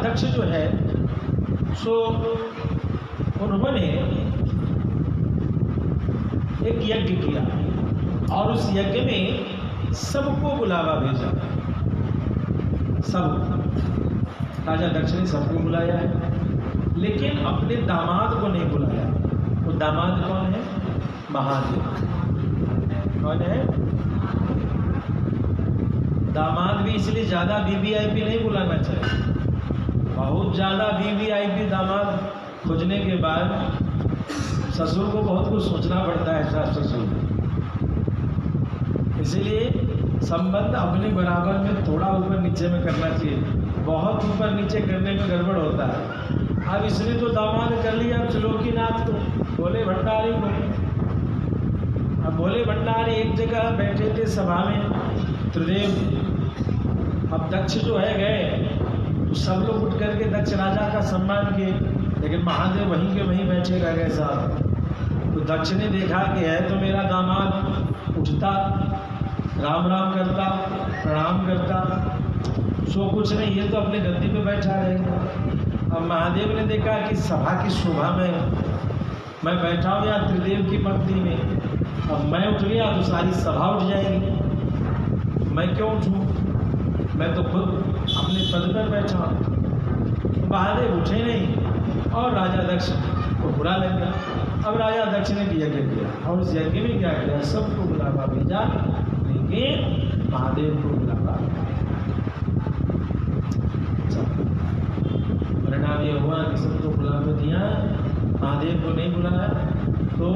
दक्ष जो है सो उन्होंने एक यज्ञ किया और उस यज्ञ में सबको बुलावा भेजा। सब राजा दक्ष ने सबको बुलाया है, लेकिन अपने दामाद को नहीं बुलाया। वो दामाद कौन है? महादेव। कौन है? दामाद भी इसलिए ज़्यादा वीवीआईपी नहीं बुलाना चाहिए। बहुत ज़्यादा वीवीआईपी दामाद खोजने के बाद ससुर को बहुत कुछ सोचना पड़ता है, सास ससुर। इसीलिए संबंध अपने बराबर में थोड़ा ऊपर नीचे में करना चाहिए। बहुत ऊपर नीचे करने में गड़बड़ होता है। अब इसने तो दामाद कर लिया त्रिलोकीनाथ को, भोले भंडारी को। अब भोले भंडारी एक जगह बैठे थे सभा में, त्रिदेव। अब दक्ष जो है गए, तो सब लोग उठ करके दक्ष राजा का सम्मान किए, लेकिन महादेव वहीं के वहीं बैठे रह गए साहब। तो दक्ष ने देखा कि है तो मेरा दामाद, उठता, राम राम करता, प्रणाम करता, सो कुछ नहीं, ये तो अपने गद्दी पे बैठा रहेगा। अब महादेव ने देखा कि सभा की शोभा में मैं बैठा हूँ या त्रिदेव की पंक्ति में, अब मैं उठ गया तो सारी सभा उठ जाएगी, मैं क्यों उठूँ? मैं तो खुद अपने पद पर बैठा हूँ। महादेव उठे नहीं और राजा दक्ष को बुरा लग गया। अब राजा दक्ष ने यज्ञ किया और उस यज्ञ में क्या किया? सबको बुलावा भेजा, लेकिन महादेव को बुलावा। परिणाम ये हुआ कि सबको बुलावा दिया, महादेव को नहीं बुलाया। तो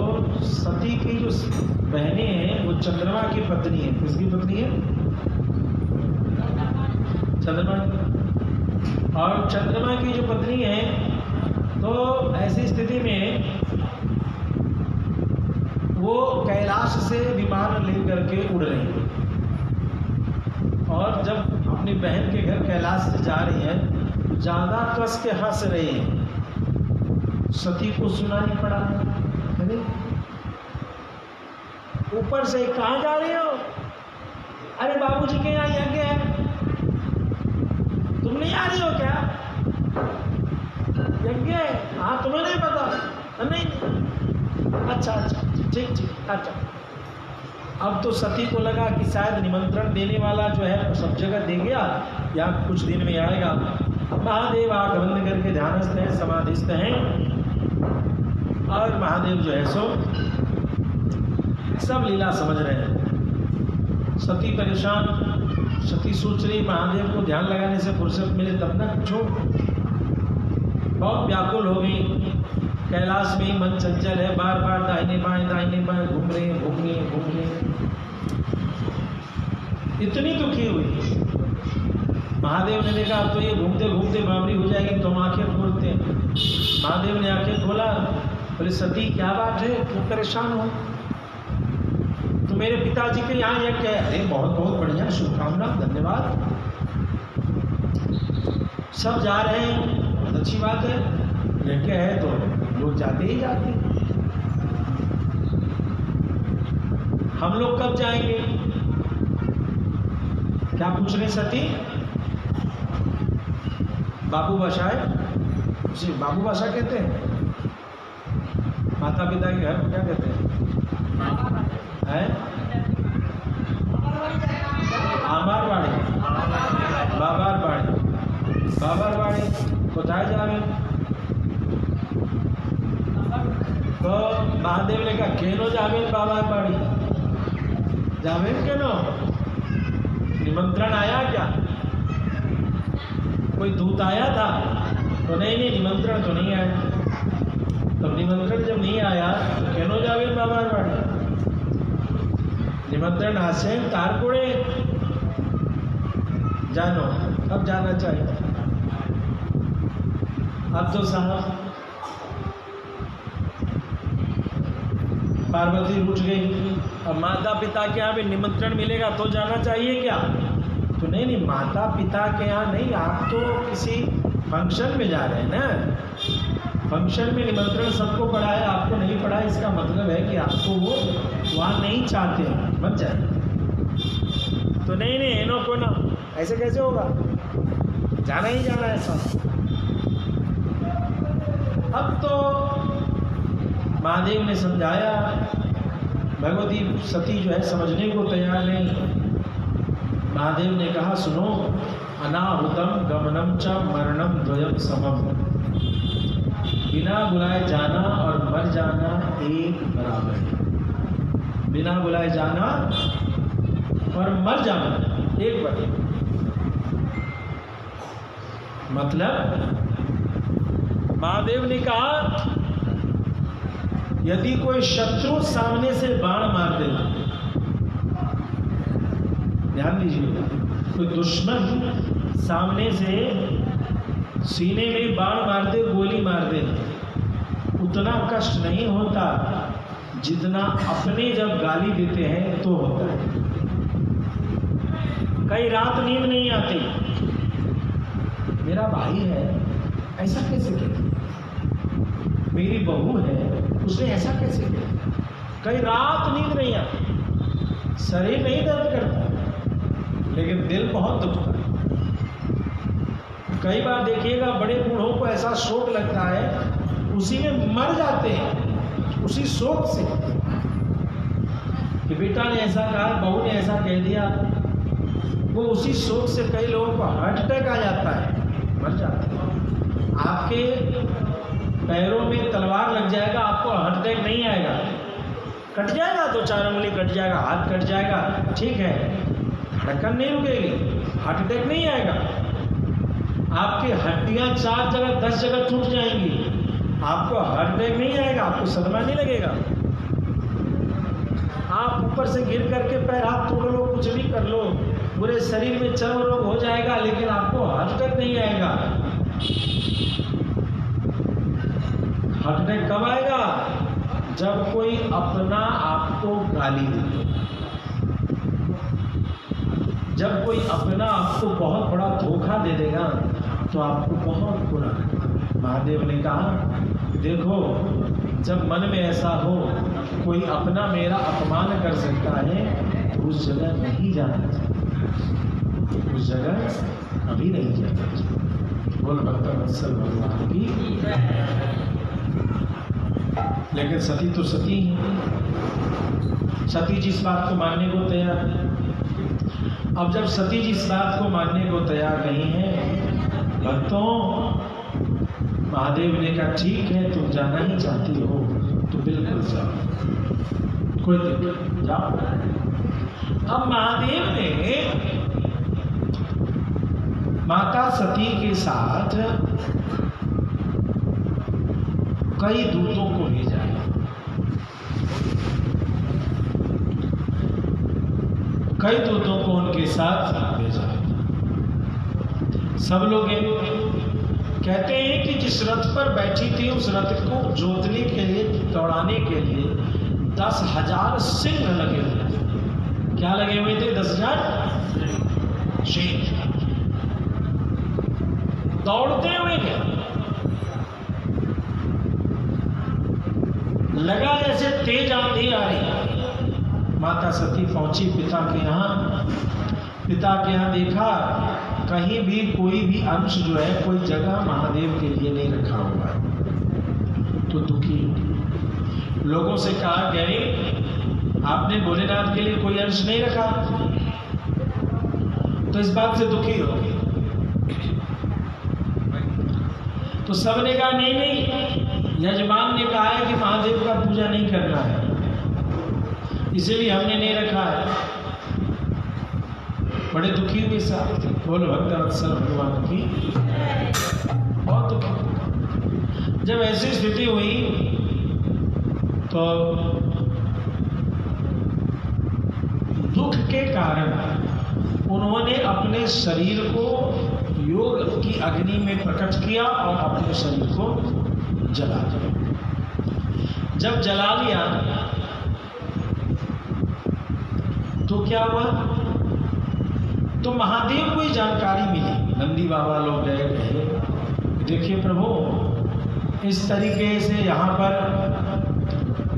सती की जो बहनें हैं वो चंद्रमा की पत्नी है। किसकी पत्नी है? चंद्रमा की। और चंद्रमा की जो पत्नी है, तो ऐसी स्थिति में वो कैलाश से विमान लेकर के उड़ रही है और जब अपनी बहन के घर कैलाश से जा रही है, ज़्यादा कस के हंस रही है। सती को सुनाई पड़ा, ऊपर से कहाँ जा रही हो? अरे बाबूजी के यहाँ यज्ञ है, तुम नहीं आ रही हो क्या? यज्ञ है? हाँ, तुम्हें नहीं पता? नहीं। अच्छा अच्छा, ठीक ठीक, अच्छा। अब तो सती को लगा कि शायद निमंत्रण देने वाला जो है सब जगह दे गया, या कुछ दिन में आएगा। महादेव आंख बंद करके ध्यानस्थ हैं, समाधिस्थ हैं, और महादेव जो है सो सब लीला समझ रहे हैं। सती परेशान, सती सोच रही महादेव को ध्यान लगाने से फुर्सत मिले तब ना कुछ हो। बहुत व्याकुल हो गई, कैलाश में ही मन चंचल है, बार बार दाहिने बाएं घूम रहे हैं। इतनी दुखी हुई। महादेव ने देखा अब तो ये घूमते घूमते बावरी हो जाएगी, तो हम आंखें खोलते हैं। महादेव ने आंखें खोला, बोले सती क्या बात है, क्यों परेशान हो? तो मेरे पिताजी के यहाँ यज्ञ है। अरे बहुत बहुत बढ़िया, शुभकामना, धन्यवाद। सब जा रहे हैं, बहुत अच्छी बात है, यज्ञ है तो लोग जाते ही जाते। हम लोग कब जाएंगे? क्या पूछ रहे सती? बाबू भाषा है, उसे बाबू भाषा कहते हैं। माता पिता के घर को क्या कहते हैं? आमारवाड़ी, बाबारवाड़ी कोথায় যাবেন? तो महादेव ने कहा केनो जावेन बाबारवाड़ी? जावेन केनो? निमंत्रण आया क्या? कोई दूत आया था? तो नहीं, निमंत्रण तो नहीं आया। तब निमंत्रण जब नहीं आया तो केनो जावेन बाबारवाड़ी? निमंत्रण आसेन तारपुरे जानो, अब जाना चाहिए। अब तो साहब पार्वती उठ गई। अब माता पिता के यहाँ भी निमंत्रण मिलेगा तो जाना चाहिए क्या? तो नहीं, माता पिता के यहाँ नहीं, आप तो किसी फंक्शन में जा रहे हैं ना। फंक्शन में निमंत्रण सबको पड़ा है, आपको नहीं पड़ा है, इसका मतलब है कि आपको वो वहाँ नहीं चाहते, मत जाए। तो नहीं, एनो को ना, ऐसे कैसे होगा? जाना ही जाना है सब। अब तो महादेव ने समझाया, भगवती सती जो है समझने को तैयार नहीं। महादेव ने कहा सुनो, अनाहुतम गमनम च मरणम द्वयम समम, बिना बुलाए जाना और मर जाना एक बराबर है। बिना बुलाए जाना और मर जाना एक बराबर। मतलब महादेव ने कहा यदि कोई शत्रु सामने से बाण मार दे, ध्यान दीजिए, कोई दुश्मन सामने से सीने में बाण मार दे, गोली मार दे, उतना कष्ट नहीं होता जितना अपने जब गाली देते हैं तो होता है। कई रात नींद नहीं आती, मेरा भाई है ऐसा कैसे किया, मेरी बहू है उसने ऐसा कैसे किया। कई रात नींद नहीं आती, शरीर नहीं दर्द करता लेकिन दिल बहुत दुखता है। कई बार देखिएगा बड़े बूढ़ों को ऐसा शोक लगता है, उसी में मर जाते हैं उसी शोक से कि बेटा ने ऐसा कहा, बहू ने ऐसा कह दिया। वो उसी शोक से कई लोगों को हार्ट अटैक आ जाता है, मर जाते हैं। आपके पैरों में तलवार लग जाएगा, आपको हार्ट अटैक नहीं आएगा, कट जाएगा तो 4 उंगली कट जाएगा, हाथ कट जाएगा, ठीक है, धड़कन नहीं रुकेगी, हार्ट अटैक नहीं आएगा। आपकी हड्डियां 4 जगह 10 जगह टूट जाएंगी, आपको हार्ट अटैक नहीं आएगा, आपको सदमा नहीं लगेगा। आप ऊपर से गिर करके पैर हाथ तोड़ लो, कुछ भी कर लो, पूरे शरीर में चर्म रोग हो जाएगा, लेकिन आपको हार्ट अटैक नहीं आएगा। हार्ट अटैक कब आएगा? जब कोई अपना आपको गाली दे, जब कोई अपना आपको बहुत बड़ा धोखा दे देगा तो आपको बहुत बुरा लगेगा। महादेव ने कहा देखो, जब मन में ऐसा हो, कोई अपना मेरा अपमान कर सकता है तो उस जगह नहीं जाना चाहिए, उस जगह अभी नहीं जाना चाहिए। बोल भक्तवत्सल भगवान की। लेकिन सती तो सती है, सती जी इस बात को मानने को तैयार है। अब जब सती जी इस बात को मानने को तैयार नहीं है, भक्तों महादेव ने कहा ठीक है तुम जाना ही चाहती हो तो बिल्कुल जाओ, कोई दिक्कत नहीं, जाओ। अब महादेव ने माता सती के साथ कई दूतों को भेजा है, कई दूतों को उनके साथ भेजा है। सब लोग कहते हैं कि जिस रथ पर बैठी थी उस रथ को जोतने के लिए, दौड़ाने के लिए 10,000 सिंह लगे हुए थे। क्या लगे हुए थे? 10,000 सिंह दौड़ते हुए गए। लगा जैसे तेज आंधी आ रही। माता सती पहुंची पिता के यहाँ। पिता के यहाँ देखा कहीं भी कोई भी अंश जो है, कोई जगह महादेव के लिए नहीं रखा हुआ है, तो दुखी लोगों से कहा गए आपने भोलेनाथ के लिए कोई अंश नहीं रखा, तो इस बात से दुखी हो गए। तो सबने कहा नहीं नहीं, यजमान ने कहा है कि महादेव का पूजा नहीं करना है, इसीलिए हमने नहीं रखा है। बड़े दुखी हुए साहब, बोलो भक्तवत्सल भगवान की। बहुत दुखी। जब ऐसी स्थिति हुई तो दुख के कारण उन्होंने अपने शरीर को योग की अग्नि में प्रकट किया और अपने शरीर को जला दिया। जब जला लिया तो क्या हुआ? तो महादेव को जानकारी मिली। नंदी बाबा लोग गए, कहे देखिए प्रभु इस तरीके से यहाँ पर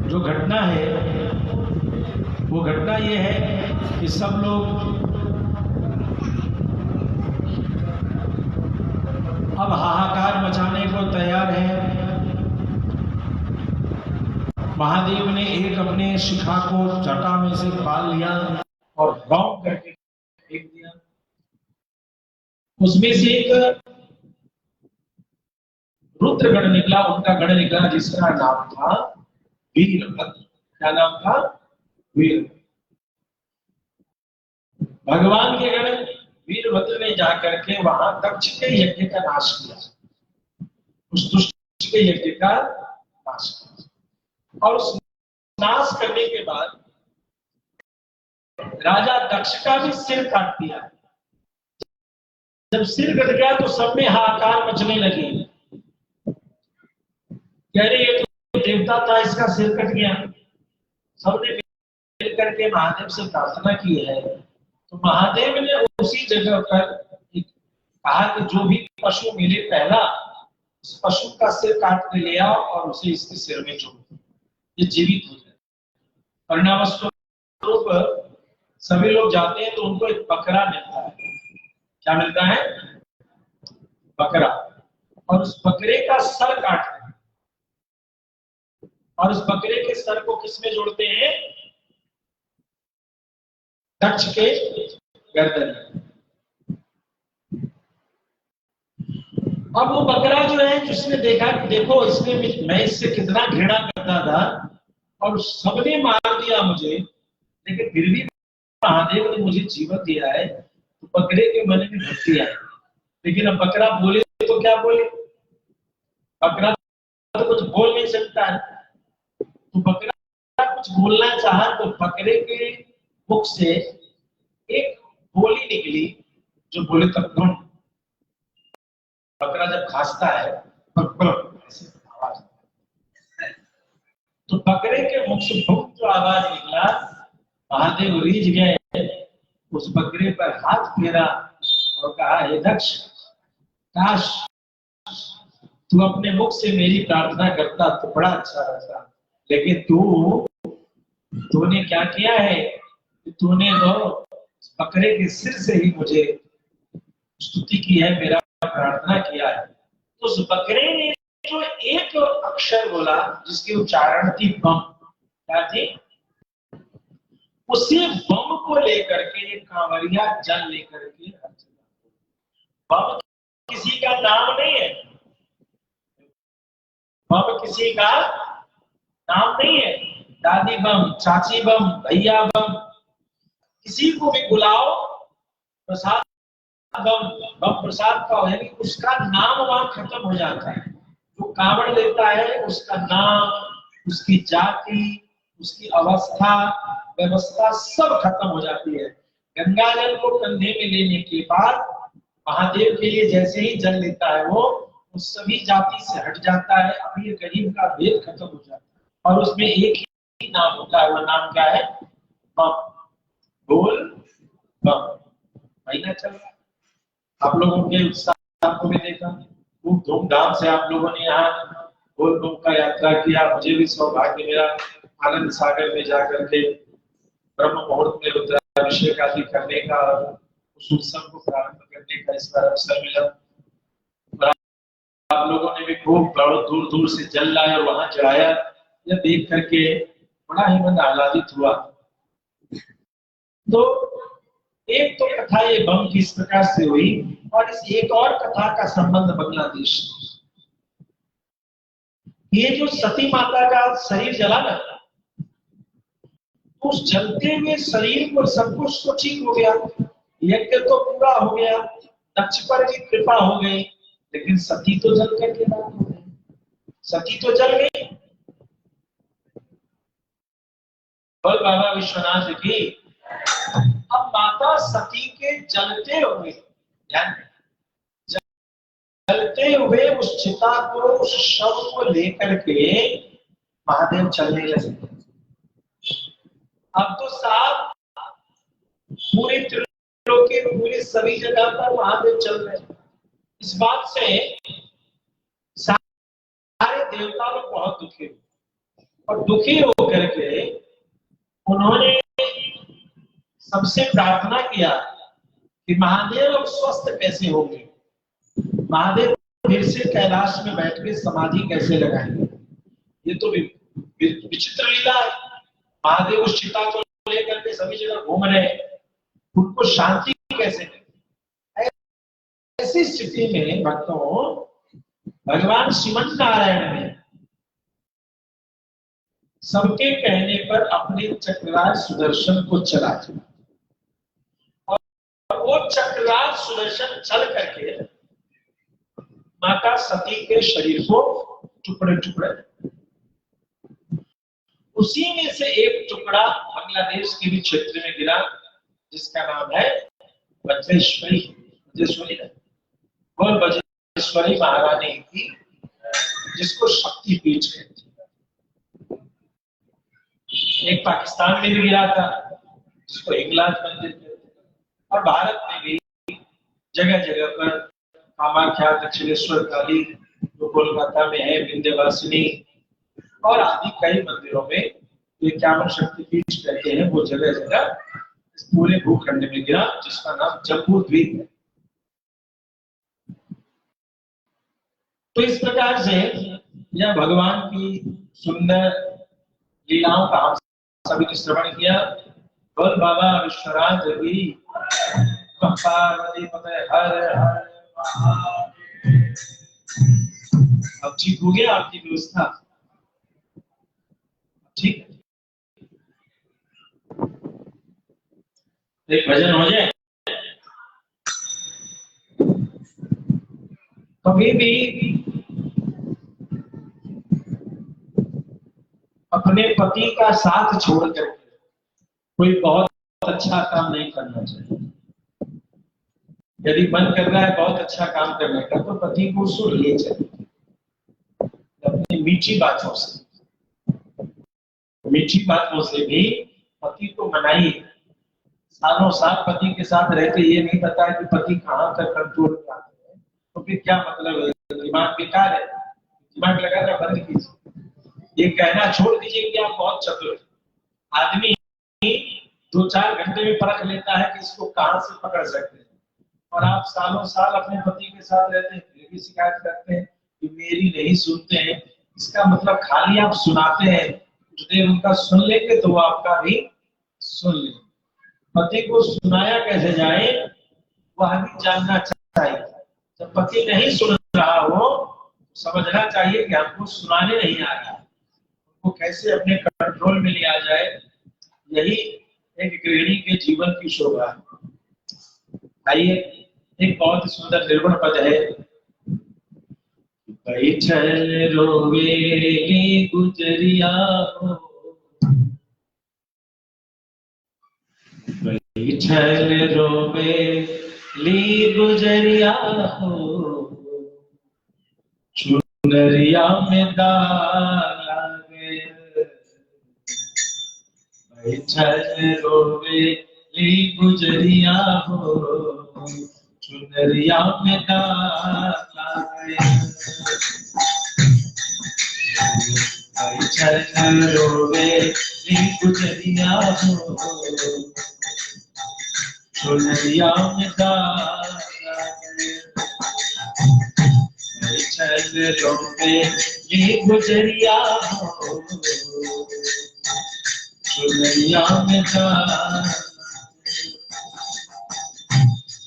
जो घटना है वो घटना ये है कि सब लोग अब हाहाकार मचाने को तैयार हैं। महादेव ने एक अपने शिखा को जटा में से निकाल लिया और राउंड करके फेंक दिया। उसमें से एक रुद्रगण निकला, उनका गण निकला जिसका नाम था वीरभद्र। क्या नाम था? वीर। भगवान के गण वीरभद्र ने जाकर के वहां दक्ष के यज्ञ का नाश किया, उस दुष्ट के यज्ञ का नाश किया। और उस नाश करने के बाद राजा दक्ष का भी सिर काट दिया। जब सिर कट गया तो सब में हाहाकार मचने लगी। कह रहे ये तो देवता था, इसका सिर कट गया। सबने मिल करके महादेव से प्रार्थना की है, तो महादेव ने उसी जगह पर कहा कि जो भी पशु मिले पहला, उस पशु का सिर काट के ले आओ और उसे इसके सिर में जोड़ दो, ये जीवित हो जाए। परिणाम स्वरूप सभी लोग जाते हैं तो उनको एक बकरा मिलता है। क्या मिलता है? बकरा। और उस बकरे का सर काटते हैं और उस बकरे के सर को किसमें जोड़ते हैं? दक्ष के गर्दन में। अब वो बकरा जो है, जिसने देखा देखो इसने मैं इससे कितना घृणा करता था और सबने मार दिया मुझे, लेकिन फिर भी महादेव ने मुझे जीवन दिया है, तो बकरे के मन में भक्ति आई। लेकिन अब बकरा बोले तो क्या बोले? बकरा तो कुछ बोल नहीं सकता है। तो बकरा कुछ बोलना चाहा तो बकरे के मुख से एक बोली निकली जो बोले तब बकरा जब खांसता है ऐसे आवाज, तो बकरे के मुख से जो आवाज निकला, महादेव रीझ गए, उस बकरे पर हाथ फेरा और कहा हे दक्ष, काश तू अपने मुख से मेरी प्रार्थना करता तो बड़ा अच्छा रहता, लेकिन तू तूने क्या किया है, तूने तो बकरे के सिर से ही मुझे स्तुति की है, मेरा प्रार्थना किया है। तो उस बकरे ने जो एक अक्षर बोला जिसकी उच्चारण थी बम, क्या थी, उसी बम को लेकर के ये कांवरिया जल लेकर के बम किसी का नाम नहीं है, बम किसी का नाम नहीं है। दादी बम, चाची बम, भैया बम, किसी को भी बुलाओ, प्रसाद बम, बम प्रसाद का है, उसका नाम वहां खत्म हो जाता है। जो कांवड़ लेता है उसका नाम, उसकी जाति, उसकी अवस्था व्यवस्था सब खत्म हो जाती है। गंगा जल को कंधे में लेने के बाद महादेव के लिए जैसे ही जल लेता है वो उस सभी जाति से हट जाता है, अमीर गरीब का भेद खत्म हो जाता है और उसमें एक ही नाम होता है। वो नाम क्या है, बम, बोल बम। महीना चल रहा है, आप लोगों के उत्साह को भी देखा, खूब धूमधाम से आप लोगों ने यहाँ बोल बम का यात्रा किया। मुझे भी सौभाग्य मिला आनंद सागर में जाकर के ब्रह्म मुहूर्त में रुद्राभिषेक आदि करने का, उस उत्सव को प्रारंभ करने का इस बार अवसर मिला। आप लोगों ने भी खूब दूर दूर से जल लाया और वहां चढ़ाया, यह देख करके बड़ा ही मन आह्लादित हुआ। तो एक तो कथा ये बम की इस प्रकार से हुई और इस एक और कथा का संबंध बांग्लादेश। ये जो सती माता का शरीर जला ना, उस जलते हुए शरीर को सब कुछ तो ठीक हो गया, यज्ञ तो पूरा हो गया, दक्ष पर भी कृपा हो गई, लेकिन सती तो जल करके राख हो गई, सती तो जल गई। बोल बाबा विश्वनाथ की। अब माता सती के जलते हुए, जलते हुए उस चिता को, उस शव को लेकर के महादेव चलने लगे। अब तो साहब पूरे त्रिलोकी पूरी सभी जगह पर महादेव चल रहे हैं। इस बात से सारे देवता लोग बहुत दुखी हुए और दुखी होकर के उन्होंने सबसे प्रार्थना किया कि महादेव अब स्वस्थ कैसे होंगे, महादेव फिर से कैलाश में बैठ के समाधि कैसे लगाएंगे। ये तो विचित्र लीला है। महादेव उस चिता को लेकर के सभी जगह घूम रहे हैं, उनको शांति कैसे मिले। ऐसी स्थिति में भक्तों भगवान श्रीमन नारायण ने सबके कहने पर अपने चक्रराज सुदर्शन को चला और वो चक्रराज सुदर्शन चल करके माता सती के शरीर को टुकड़े टुकड़े, उसी में से एक टुकड़ा बांग्लादेश के भी क्षेत्र में गिरा जिसका नाम है वज्रेश्वरी। वज्रेश्वरी वो वज्रेश्वरी महारानी की, जिसको शक्तिपीठ कहते हैं। एक पाकिस्तान में भी गिरा था जिसको हिंगलाज मंदिर कहते हैं, और भारत में भी जगह जगह पर कामाख्या, दक्षिणेश्वर काली जो कोलकाता में है, विंध्यवासिनी और आदि कई मंदिरों में ये 51 शक्तिपीठ कहते हैं, वो जगह जगह इस पूरे भूखंड में गिरा जिसका नाम जम्बू द्वीप है। तो इस प्रकार से यह भगवान की सुंदर लीलाओं का हम सभी ने श्रवण किया। बोल बाबा विश्वनाथ की। पार्वती पते हर हर महादेव। अब ठीक हो गया आपकी व्यवस्था, ठीक, एक भजन हो जाए। कभी भी अपने पति का साथ छोड़कर कोई बहुत अच्छा काम नहीं करना चाहिए। यदि मन कर रहा है बहुत अच्छा काम करने का तो पति को सुन ले चाहिए, अपनी मीठी बातों से, मीठी बातों से भी पति को मनाइए। सालों साल पति के साथ रहते ये नहीं पता है कि पति कहाँ तक कंट्रोल में आते हैं, तो फिर क्या मतलब है, दिमाग बेकार है, दिमाग लगाना बंद कीजिए। ये कहना छोड़ दीजिए कि आप बहुत चतुर हैं, आदमी 2-4 घंटे में परख लेता है कि इसको कहां से पकड़ सकते हैं, और आप सालों साल अपने पति के साथ रहते हैं फिर भी शिकायत करते हैं कि मेरी नहीं सुनते हैं। इसका मतलब खाली आप सुनाते हैं, कुछ देर उनका सुन लेंगे तो वो आपका भी सुन लेंगे। पति को सुनाया कैसे जाए वह भी जानना चाहिए। जब पति नहीं सुन रहा हो समझना चाहिए कि हमको सुनाने नहीं आ रहा, उनको कैसे अपने कंट्रोल में लिया जाए। यही एक गृहिणी के जीवन की शोभा है। आइए एक बहुत ही सुंदर निर्गुण पद है। बैठल रोवेली गुजरिया हो, बैठल रोवेली गुजरिया हो, चुनरिया में दाग लागे। बैठल रोवेली गुजरिया हो, चुनरिया में दाग लागे। बैठल रोवेली गुजरिया हो, चुनरिया में दाग लागे। बैठल रोवेली गुजरिया हो, चुनरिया में दाग।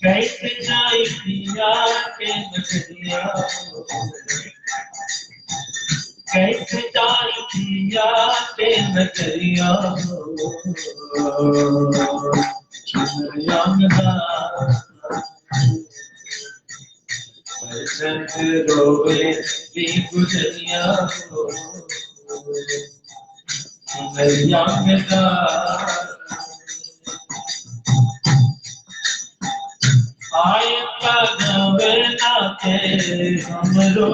कैसे जाई पिया के नगरिया हो, कैसे जाई पिया के नगरिया हो, चुनरिया में दाग। बैठल रोवेली गुजरिया हो, चुनरिया में दाग। आए पगवना के हमरो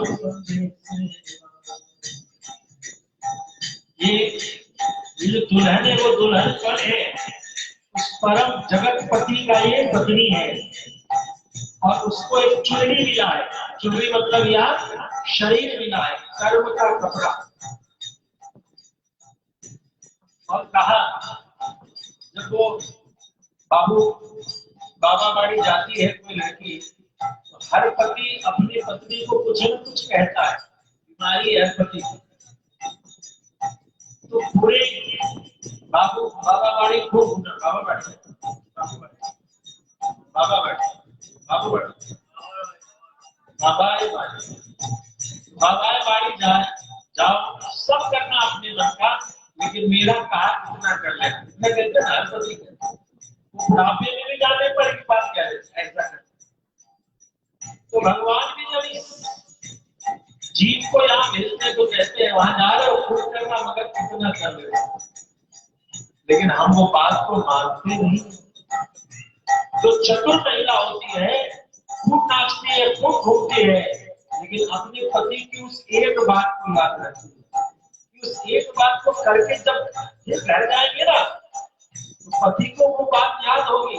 ये जो दुल्हन है वो दुल्हन पर है, उस परम जगत पति का ये पत्नी है, और उसको एक चुनरी मिला है। चुनरी मतलब यहाँ शरीर मिला है, कर्म का कपड़ा। और कहा जब वो बाबा बाड़ी जाती है कोई लड़की, तो हर पति अपनी पत्नी को कुछ न कुछ कहता है, बीमारी है पति की। तो पूरे बाबा बाड़ी खूब घूमना, बाबा बाड़ी जाओ सब करना अपने मन का, लेकिन मेरा काम इतना कर ले। इतना कहते हैं हर पति बुढ़ापे में भी जाने पर एक बात क्या है, ऐसा करते। तो भगवान भी जब इस जीव को यहाँ मिलते तो कहते हैं वहां जा रहे हो खुद करना, मगर कितना कर रहे हो। लेकिन हम वो बात को मानते नहीं। जो चतुर महिला होती है खूब नाचती है, खूब घूमती है, लेकिन अपने पति की उस एक बात को याद रखती है। उस एक बात को करके जब ये घर जाएंगे ना, तो पति को वो बात याद होगी,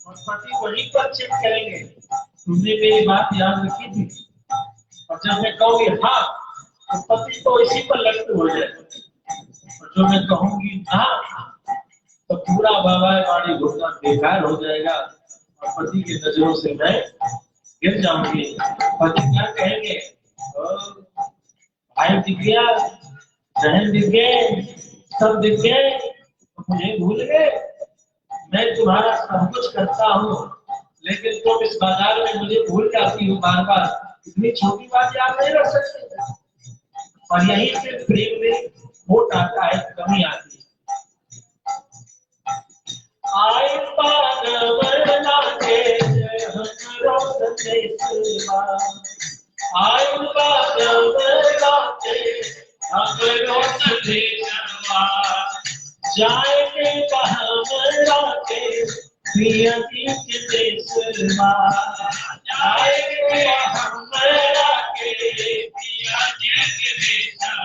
और पति वहीं पर चेक करेंगे तुमने मेरी बात याद रखी थी। और जब मैं कहूँगी हाँ, तो पति तो इसी पर लगते हो जाए, और जो मैं कहूँगी हाँ, तो पूरा बाबा बाड़ी घूमना बेकार हो जाएगा, और पति की नजरों से मैं गिर जाऊंगी। पति क्या कहेंगे, भाई दिख गया, बहन दिख गए, सब दिख गए, तो मुझे भूल गए। मैं तुम्हारा सब कुछ करता हूँ, लेकिन तुम इस बाजार में मुझे भूल जाती हो बार बार। इतनी छोटी बात याद नहीं रख सकते। और यहीं से प्रेम में खोट आता है, कमी आती है। आए पागवना के हमरो संदेशवा, आए पागवना के हमरो संदेशवा, जाएंगे हमरा के प्रिय के देशवा, जाएंगे हमरा के प्रिय के देशवा।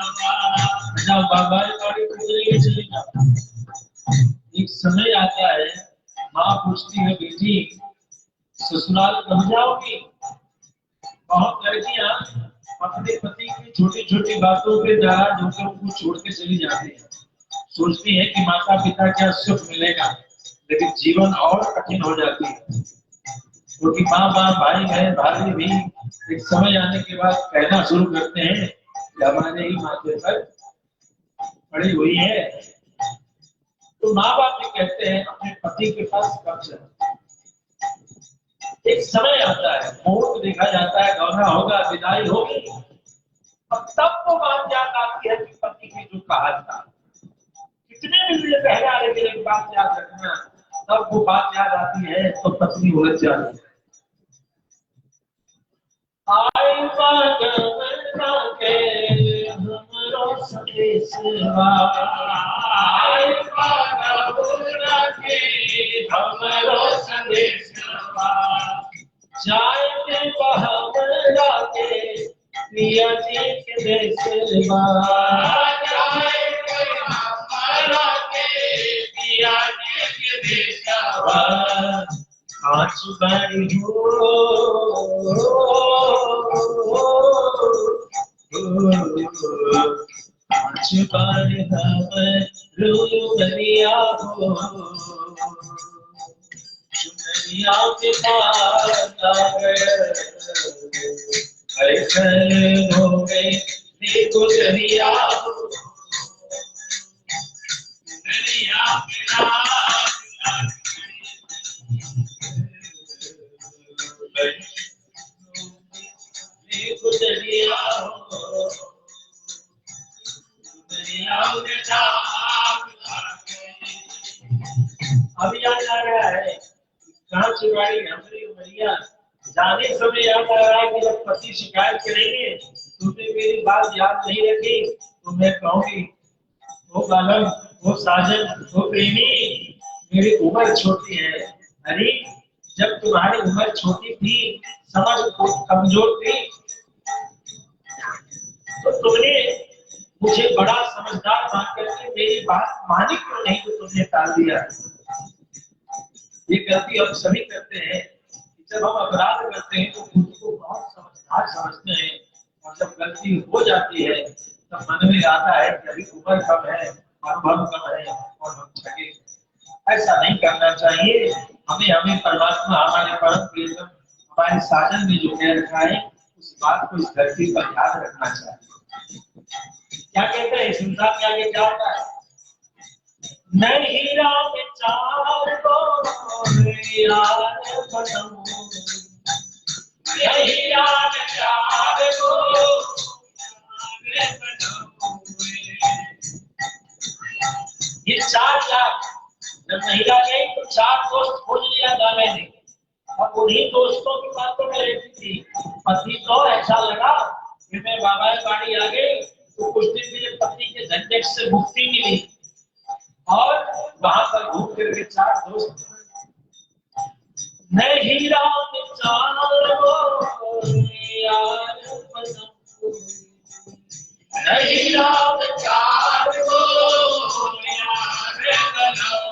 जब बाबा बाड़ी गुजरी चली जाता, एक समय आता है, माँ पूछती है बेटी ससुराल कब जाओगी। बहुत लड़कियां अपने पति की छोटी छोटी बातों पे नाराज होकर उनको छोड़ के चली जाती है। सोचती है कि माता पिता क्या सुख मिलेगा, लेकिन जीवन और कठिन हो जाती है, क्योंकि माँ बाप भाई बहन भाभी भी एक समय आने के बाद कहना शुरू करते हैं कि हमारे ही माथे पर पड़ी हुई है। तो माँ बाप भी कहते हैं अपने पति के पास कब चलो। एक समय आता है, मुहूर्त देखा जाता है, गौना होगा, विदाई होगी, अब तब वो बात याद आती है कि पति की जो कहा था, कितने भी मुझे पहला, लेकिन एक बात याद रखना, तब वो बात याद आती है तो पत्नी उलझ जाती है। आई पागल के हमरो संदेशवा, आई पागल के हमरो संदेशवा, जाए के बहरा के पिया जी के देशवा, जाए के बहरा के पिया जी के देशवा, आज बड़ी हो आज बड़ी हम रूबरिया हो, दुनिया के पार आ गए, ऐसे हो गए गुजरिया हो, दुनिया के पार गुजरिया हो, अभी याद आ रहा है कांचवाड़ी हमारी उमरिया जाने समय याद आ रहा है कि जब पति शिकायत करेंगे तुमने मेरी बात याद नहीं रखी तो मैं कहूंगी वो बालम, वो साजन, वो प्रेमी, मेरी उम्र छोटी है। अरे जब तुम्हारी उम्र छोटी थी, समझ कमजोर थी, तो तुमने मुझे बड़ा समझदार मान करके मेरी बात मानी क्यों नहीं, तो तुमने टाल दिया। ये गलती हम सभी करते हैं, जब हम अपराध करते हैं तो खुद को बहुत समझदार समझते हैं, और जब गलती हो जाती है तब मन में आता है कि अभी उम्र कम है, अनुभव कम है और हम थके। ऐसा नहीं करना चाहिए। हमें परमात्मा, हमारे परम प्रियतम, हमारे साजन में जो कह रखा है उस बात को इस धरती पर याद रखना चाहिए। क्या कहते हैं संसार के आगे क्या होता है? नहीं राम चार को यार बनूं, नहीं राम चार को ये 4 लाख जब महिला गई तो 4 दोस्त खोज लिया गाने ने, और उन्हीं दोस्तों की बातों में रहती थी। पति तो ऐसा लगा कि मैं बाबा बाड़ी आ गई तो कुछ दिन के लिए पति के झंझट से मुक्ति मिली, और वहां पर घूम फिर के 4 दोस्त नहीं राम चार को यार बनूं, नहीं राम चार को यार बनूं,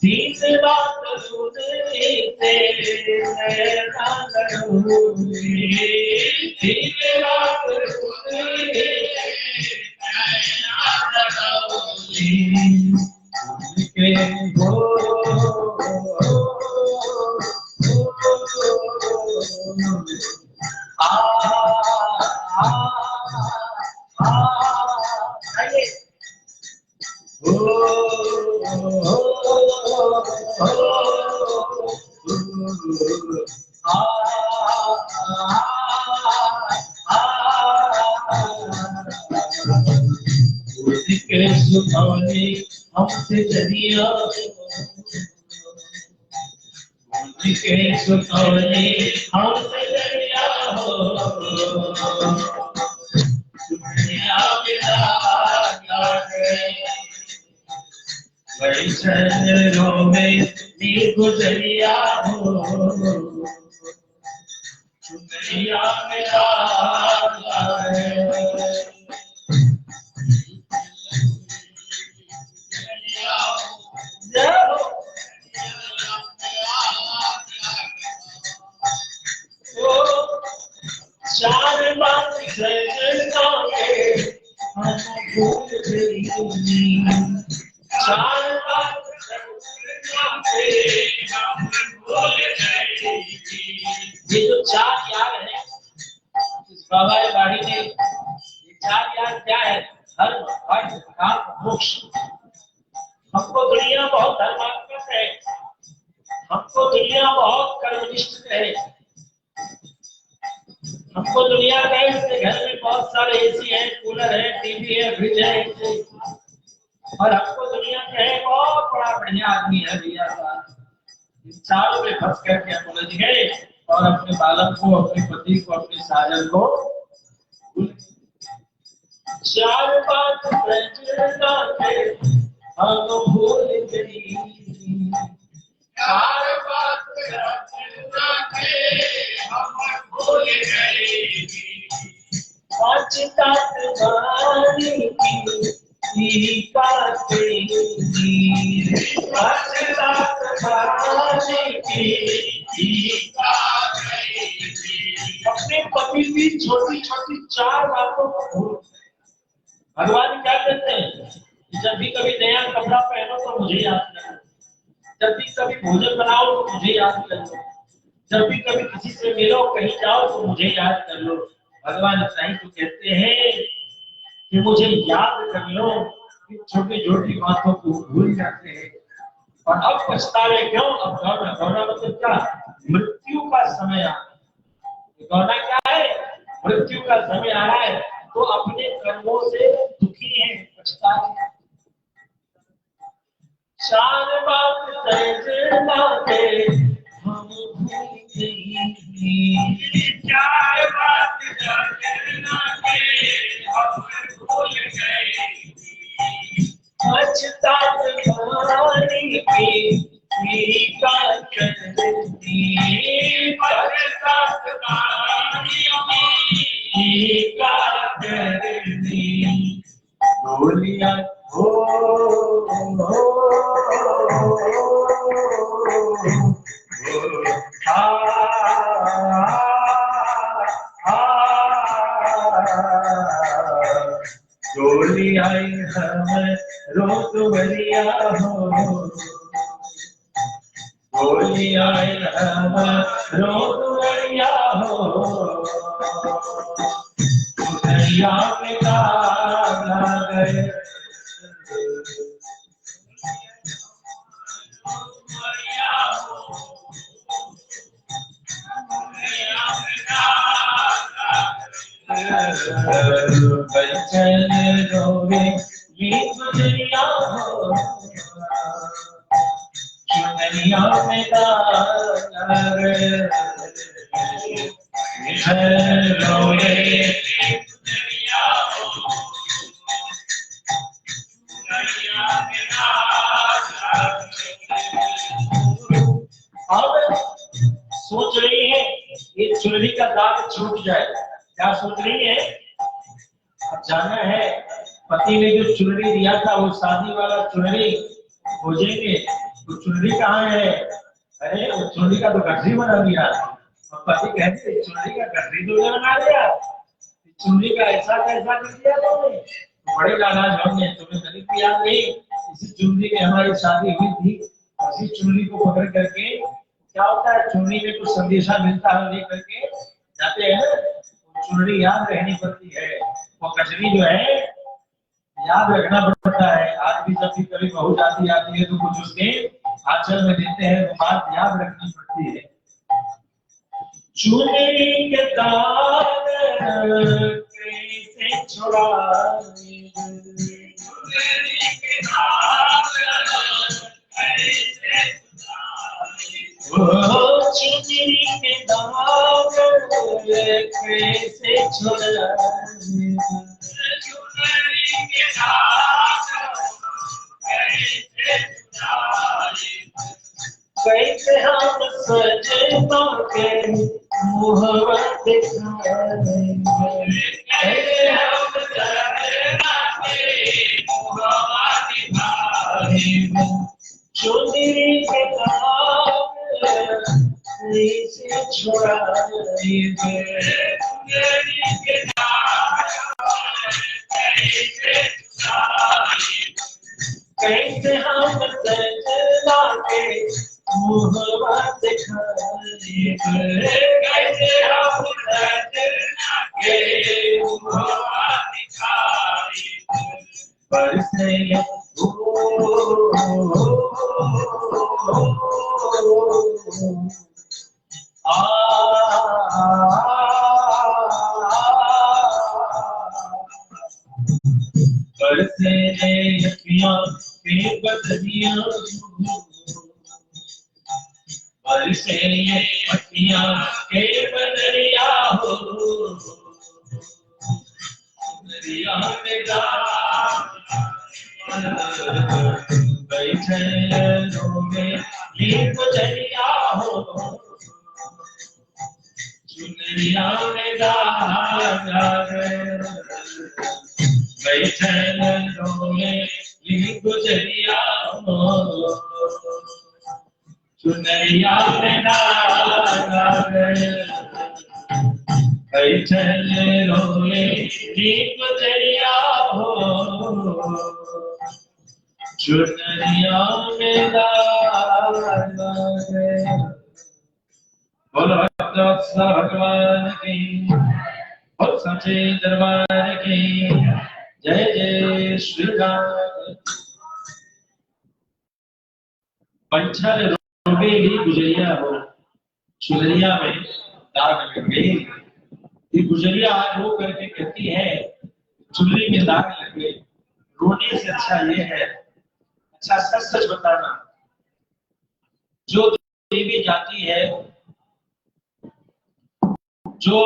तीन बात सुनते नैना लड़ूंगी, तीन बात सुनते नैना लड़ूंगी, उनके हमसे जरिया हमसे जरिया हो, दुनिया वैष्णव में गुजरिया हो, दुनिया चार बात हम भूल चार बात ये जो चार याग है इस बाबा बाड़ी ने, ये चार याग क्या है? धर्म, अर्थ, काम, मोक्ष। हमको दुनिया बहुत धर्मात्मक है, हमको दुनिया बहुत कर्मनिष्ठ है, हमको दुनिया का इसके घर में बहुत सारे एसी है, कूलर है, टीवी है, फ्रिज है, और हमको दुनिया का है बहुत बड़ा बढ़िया आदमी है भैया साहब। इन चारों में फंस करके हम उलझ गए और अपने बालक को, अपने पति को, अपने साजन को चार बात प्रजनना के हम भूल गई। चार बात प्रजनना के हम भूल गए। पांच तात वाणी की काते पांच तात वाणी की काते। अपने पति की छोटी छोटी चार बातों को भूल। भगवान क्या कहते हैं? जब भी कभी नया कपड़ा पहनो तो मुझे याद करो, जब भी कभी भोजन बनाओ तो मुझे याद कर लो, जब भी कभी किसी से मिलो, कहीं जाओ तो मुझे याद कर लो। भगवान इतना ही तो कहते हैं कि मुझे याद कर लो। छोटी छोटी बातों को भूल जाते हैं और अब पछतावे क्यों? अब गौना, गौना मतलब क्या? मृत्यु का समय आ रहा है। गौना क्या है? मृत्यु का समय आ रहा है, तो अपने कर्मों से दुखी है, पछतावे। चार बात प्रजनना के हम भूल गई। चार बात प्रजनना के हम भूल गए। पछतात वाणी की का करनी, पछतात वाणी की का करनी। बोलिया हो डोली आई हम रोक बलिया हो, डोली आई हम रोक बलिया हो। दरिया में डाला गए बचन रोवे ये दुनिया हो, दुनिया में डाला गए रोवे दुनिया हो, दुनिया में डाला। अब सोच रही है ये चुनरी का दाग छूट जाए। क्या सोच रही है? अब जाना है पति ने जो चुनरी दिया था वो शादी वाला चुनरी खोजेंगे, तो चुनरी कहाँ है? अरे वो चुनरी का तो गठरी बना दिया। और पति कहते चुनरी का गठरी तो बना दिया, चुनरी का ऐसा कैसा कर दिया तुमने? बड़े नाराज होंगे, तुम्हें गरीब की याद नहीं? इसी चुनरी में हमारी शादी हुई थी, इसी चुनरी को पकड़ करके क्या होता है, चुनरी में कुछ संदेशा मिलता है, लेकर के जाते हैं ना, चुनरी याद रहनी पड़ती है। वो कचरी जो है याद रखना पड़ता है। आज भी जब भी कभी बहू जाती आती है तो कुछ उसके आंचल में देते हैं, वो बात याद रखनी पड़ती है। चुनरी के दाग कैसे छुड़ाए, चुनरी के दाग कैसे चुनरी के दाग कैसे छुड़ाए, चुनरी के दाग कैसे छुड़ाए। कैसे हम सजना के मुहब्बत दिखाएंगे, कैसे हम सजना के मुहब्बत दिखाएंगे। चुनरी के दाग कैसे छुड़ाएंगे, चुनरी के दाग कैसे छुड़ाएंगे। मुहवा दिखाए कैसे हम के मुहवा दिखाए बरसे बरसे अखियां के बदरिया बरसे अखियां के बदरिया हो दरिया में जा बैठे रोवे ये गुजरिया हो चुनरिया में जा बैठे रोवे ये गुजरिया हो चुनरिया में बैठे रोवे ये गुजरिया हो चुनरिया में बोलो भक्तवत्सल भगवान की बोल सच्चे दरबार की जय जय श्री राम। पंचर रोबेली गुजरिया हो चुनरिया में दाग लग गई। ये गुजरिया रो करके कहती है चुनरी में दाग लग गई। रोने से अच्छा ये है, अच्छा सच सच बताना, जो देवी जाती है, जो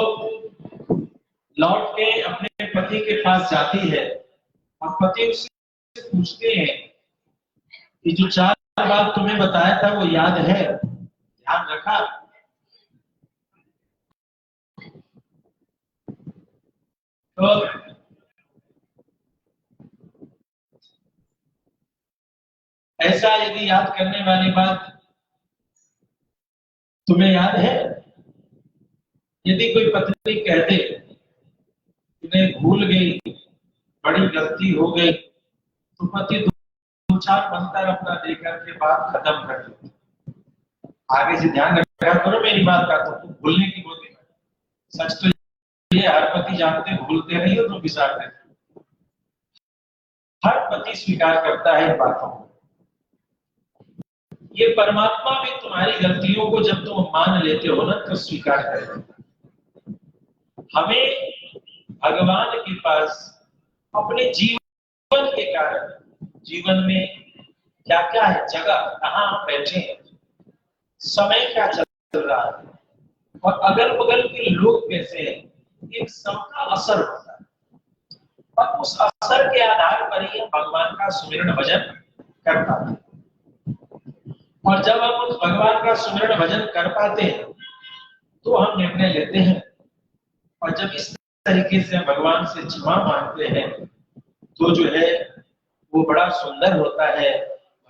लौट के अपने पति के पास जाती है और पति उससे पूछते हैं कि जो 4 बात तुम्हें बताया था वो याद है, ध्यान रखा? तो ऐसा यदि याद करने वाली बात तुम्हें याद है, यदि कोई पत्नी कह दे तुम्हें भूल गई, बड़ी गलती हो गई, तो पति 2-4 मंत्र अपना देकर के बात खत्म कर दो। आगे से ध्यान रखा करो मेरी बात का, तो भूलने की होती है। सच तो ये हर पति जानते भूलते नहीं हो, तुम बिसारते। हर पति स्वीकार करता है इन बातों को। ये परमात्मा भी तुम्हारी गलतियों को जब तुम मान लेते हो ना तो स्वीकार करेगा। हमें भगवान के पास अपने जीवन के कारण, जीवन में क्या क्या है, जगह कहाँ हम बैठे हैं, समय क्या चल रहा है और अगल बगल के लोग कैसे हैं, एक सबका असर होता है और उस असर के आधार पर ही भगवान का सुमिरन भजन कर पाते हैं। और जब हम उस भगवान का सुमिरन भजन कर पाते हैं तो हम निर्णय लेते हैं, और जब इस तरीके से भगवान से क्षमा मांगते हैं तो जो है वो बड़ा सुंदर होता है।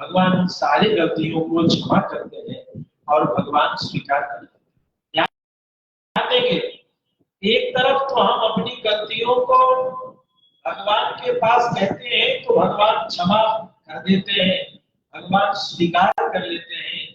भगवान उन सारी गलतियों को क्षमा करते हैं और भगवान स्वीकार करते हैं। ध्यान देंगे, एक तरफ तो हम अपनी गलतियों को भगवान के पास कहते हैं तो भगवान क्षमा कर देते हैं, भगवान स्वीकार कर लेते हैं,